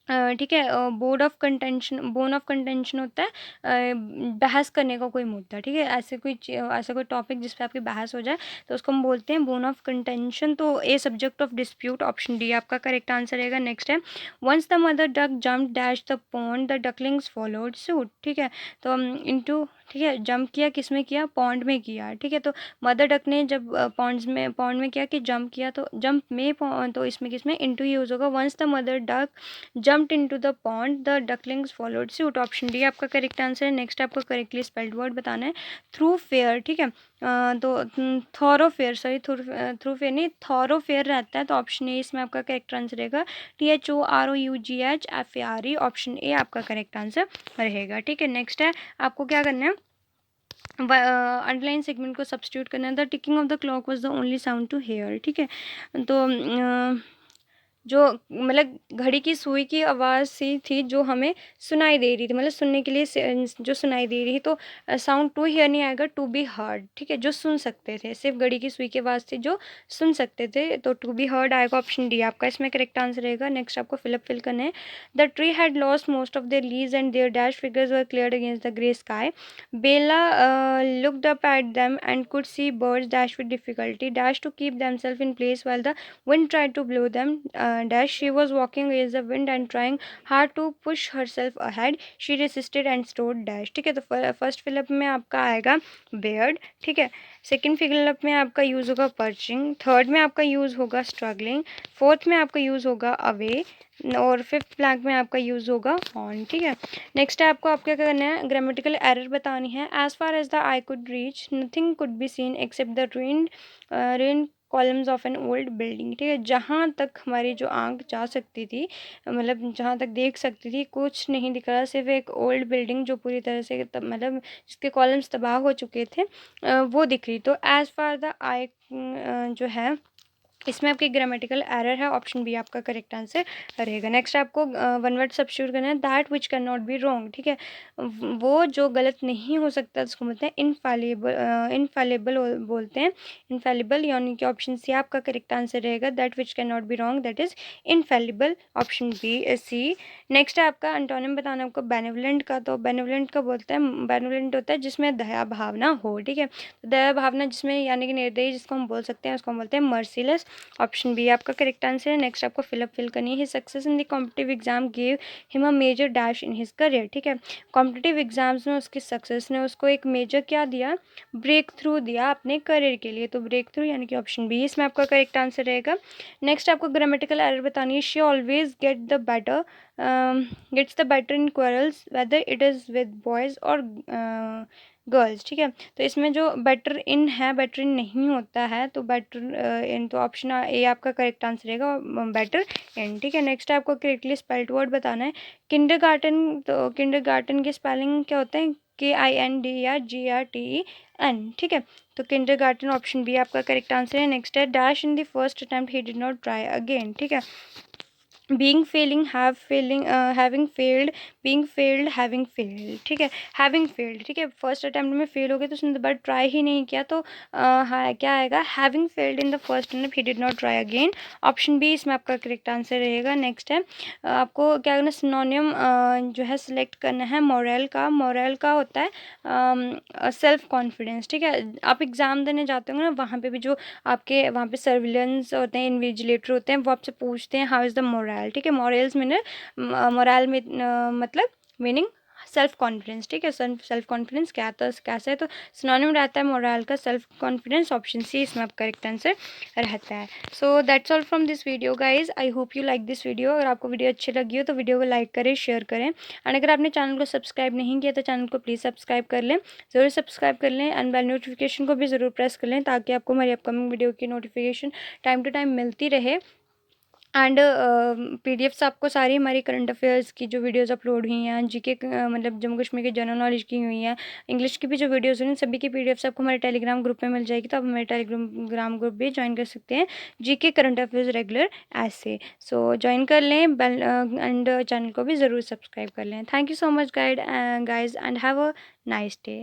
ठीक है। बोन ऑफ कंटेंशन होता है बहस करने का कोई मुद्दा, ठीक है। ऐसा कोई टॉपिक जिस पे आपकी बहस हो जाए तो उसको हम बोलते हैं बोन ऑफ कंटेंशन, तो a subject of dispute, option D आपका करेक्ट आंसर रहेगा। नेक्स्ट है once the mother duck jump dash the pond the ducklings followed suit, ठीक है। तो इनटू, ठीक है, जंप किया, किस में किया, पॉन्ड में किया, ठीक है। तो मदर डक ने जब पॉन्ड में किया कि जंप किया, तो जंप में तो इसमें किस में इनटू यूज़ होगा। वंस द मदर डक jumped into the pond the ducklings followed suit, option D आपका करेक्ट आंसर है। नेक्स्ट आपको करेक्टली स्पेल्ड वर्ड बताना है थ्रू फेयर, ठीक है। तो थॉरोफेयर, सॉरी थ्रू फेयर नहीं, थॉरोफेयर रहता है, तो ऑप्शन ए इसमें आपका करेक्ट आंसर रहेगा। THOROUGHFARE, ऑप्शन ए आपका करेक्ट आंसर रहेगा, ठीक है। नेक्स्ट है आपको क्या करना है, अंडरलाइन सेगमेंट को सब्स्टिट्यूट करना है। The ticking of the clock was the only sound to hear, ठीक है। तो जो मतलब घड़ी की सुई की आवाज़ सी थी जो हमें सुनाई दे रही थी, मतलब सुनने के लिए जो सुनाई दे रही, तो साउंड टू हियर नहीं आएगा, टू बी हर्ड, ठीक है। जो सुन सकते थे, सिर्फ घड़ी की सुई की आवाज़ थी जो सुन सकते थे, तो टू बी हर्ड आएगा, ऑप्शन डी आपका इसमें करेक्ट आंसर रहेगा। नेक्स्ट आपको फिल करना है, the tree had lost most of their leaves and their dash figures were cleared against the grey sky. Bella looked up at them and could see birds dash with difficulty dash to keep themselves in place while the wind tried to blow them dash. She was walking against the wind and trying hard to push herself ahead. She resisted and stood dash, ठीक है। तो first fill up में आपका आएगा Baird, ठीक है। Second fill up में आपका यूज़ होगा पर्चिंग, थर्ड में आपका यूज़ होगा स्ट्रगलिंग, फोर्थ में आपका यूज़ होगा अवे, और फिफ्थ ब्लैंक में आपका यूज़ होगा ऑन, ठीक है। नेक्स्ट है आपको क्या करना है, ग्रामेटिकल एरर बतानी है। As far as the I could reach nothing could be seen except the rain columns of an old building. ठीक है, जहाँ तक हमारी जो आँख जा सकती थी, मतलब जहाँ तक देख सकती थी, कुछ नहीं दिख रहा, सिर्फ एक ओल्ड बिल्डिंग जो पूरी तरह से मतलब जिसके कॉलम्स तबाह हो चुके थे वो दिख रही। तो एज़ फार द आई जो है इसमें आपकी ग्रामेटिकल एरर है, ऑप्शन बी आपका करेक्ट आंसर रहेगा। नेक्स्ट आपको वन वर्ड सब्स्टिट्यूट करना है, that which can not be wrong. ठीक है, वो जो गलत नहीं हो सकता उसको बोलते हैं इनफैलिबल। इनफैलिबल बोलते हैं, इनफैलिबल, यानी कि ऑप्शन सी आपका करेक्ट आंसर रहेगा, that which can not be wrong, that is infallible, option B C. Next है आपका अंटोनिम बताना आपको बेनेवलेंट का। तो बेनेवलेंट का बोलते हैं, बेनेवलेंट होता है जिसमें दया भावना हो। ठीक है, तो दया भावना जिसमें यानी कि निर्दयी जिसको हम बोल सकते हैं उसको हम बोलते हैं मर्सीलेस, ऑप्शन बी आपका करेक्ट आंसर है। नेक्स्ट आपको फिल करनी है, success in the competitive exam give him a major dash in his career. ठीक है, कॉम्पिटिटिव एग्जाम्स में उसकी सक्सेस ने उसको एक मेजर क्या दिया, ब्रेक थ्रू दिया अपने करियर के लिए। तो ब्रेक थ्रू यानी कि ऑप्शन बी इसमें आपका करेक्ट आंसर रहेगा। नेक्स्ट आपको ग्रामेटिकल एरर बतानी है, she always gets the better in quarrels whether it is with boys or girls. ठीक है, तो इसमें जो बेटर इन है, बेटर इन नहीं होता है, तो बेटर इन, तो ऑप्शन ए आपका करेक्ट आंसर रहेगा, बेटर इन। ठीक है, नेक्स्ट आपको करेक्टली स्पेल्ड वर्ड बताना है, किंडरगार्टन। तो किंडरगार्टन के स्पेलिंग क्या होते हैं, KIND या GRTEN। ठीक है, तो किंडरगार्टन ऑप्शन बी आपका करेक्ट आंसर है। नेक्स्ट है, dash in the first attempt he did not try again. ठीक है, बीइंग फेलिंग, हैव failing, having failed, being failed, having failed. ठीक है, हैविंग फेल्ड। ठीक है, फर्स्ट अटैम्प्ट में फेल हो गए तो उसने दोबारा ट्राई ही नहीं किया, तो हाँ क्या आएगा, having failed in the first attempt he did not try again, option B इसमें आपका करेक्ट आंसर रहेगा। नेक्स्ट है आपको क्या करना, सिनोनियम जो है सिलेक्ट करना है मोरल का। मोरल का होता है सेल्फ कॉन्फिडेंस। ठीक है, आप एग्ज़ाम देने जाते होंगे ना, वहाँ पे भी जो आपके वहाँ पे सर्विलेंस होते हैं, इन्विजिलेटर होते हैं, वो आपसे पूछते हैं हाउ इज़ द मोरल। ठीक है, मोरल्स मीन मोरल में मतलब मीनिंग सेल्फ कॉन्फिडेंस। ठीक है, सेल्फ कॉन्फिडेंस क्या था, कैसा है, तो सिनोनिम रहता है मोरल का सेल्फ कॉन्फिडेंस, ऑप्शन सी इसमें आपका करेक्ट आंसर रहता है। So that's all from this video guys, I hope you like this video. अगर आपको वीडियो अच्छी लगी हो तो वीडियो को लाइक करें, शेयर करें, एंड अगर आपने चैनल को सब्सक्राइब नहीं किया तो चैनल को प्लीज़ सब्सक्राइब कर लें, ज़रूर सब्सक्राइब कर लें, एंड बेल नोटिफिकेशन को भी ज़रूर प्रेस कर लें ताकि आपको हमारी अपकमिंग वीडियो की नोटिफिकेशन टाइम टू टाइम मिलती रहे। एंड PDFs आपको सारी हमारी करंट अफेयर्स की जो वीडियोस अपलोड हुई हैं, जीके मतलब जम्मू कश्मीर के जनरल नॉलेज की हुई हैं, इंग्लिश की भी जो वीडियोस हुई हैं, सभी की PDFs आपको हमारे टेलीग्राम ग्रुप में मिल जाएगी, तो आप हमारे टेलीग्राम ग्रुप भी ज्वाइन कर सकते हैं, जीके करंट अफेयर्स रेगुलर ऐसे। सो ज्वाइन कर लें, बेल एंड चैनल को भी ज़रूर सब्सक्राइब कर लें। Thank you so much guys and have a nice day.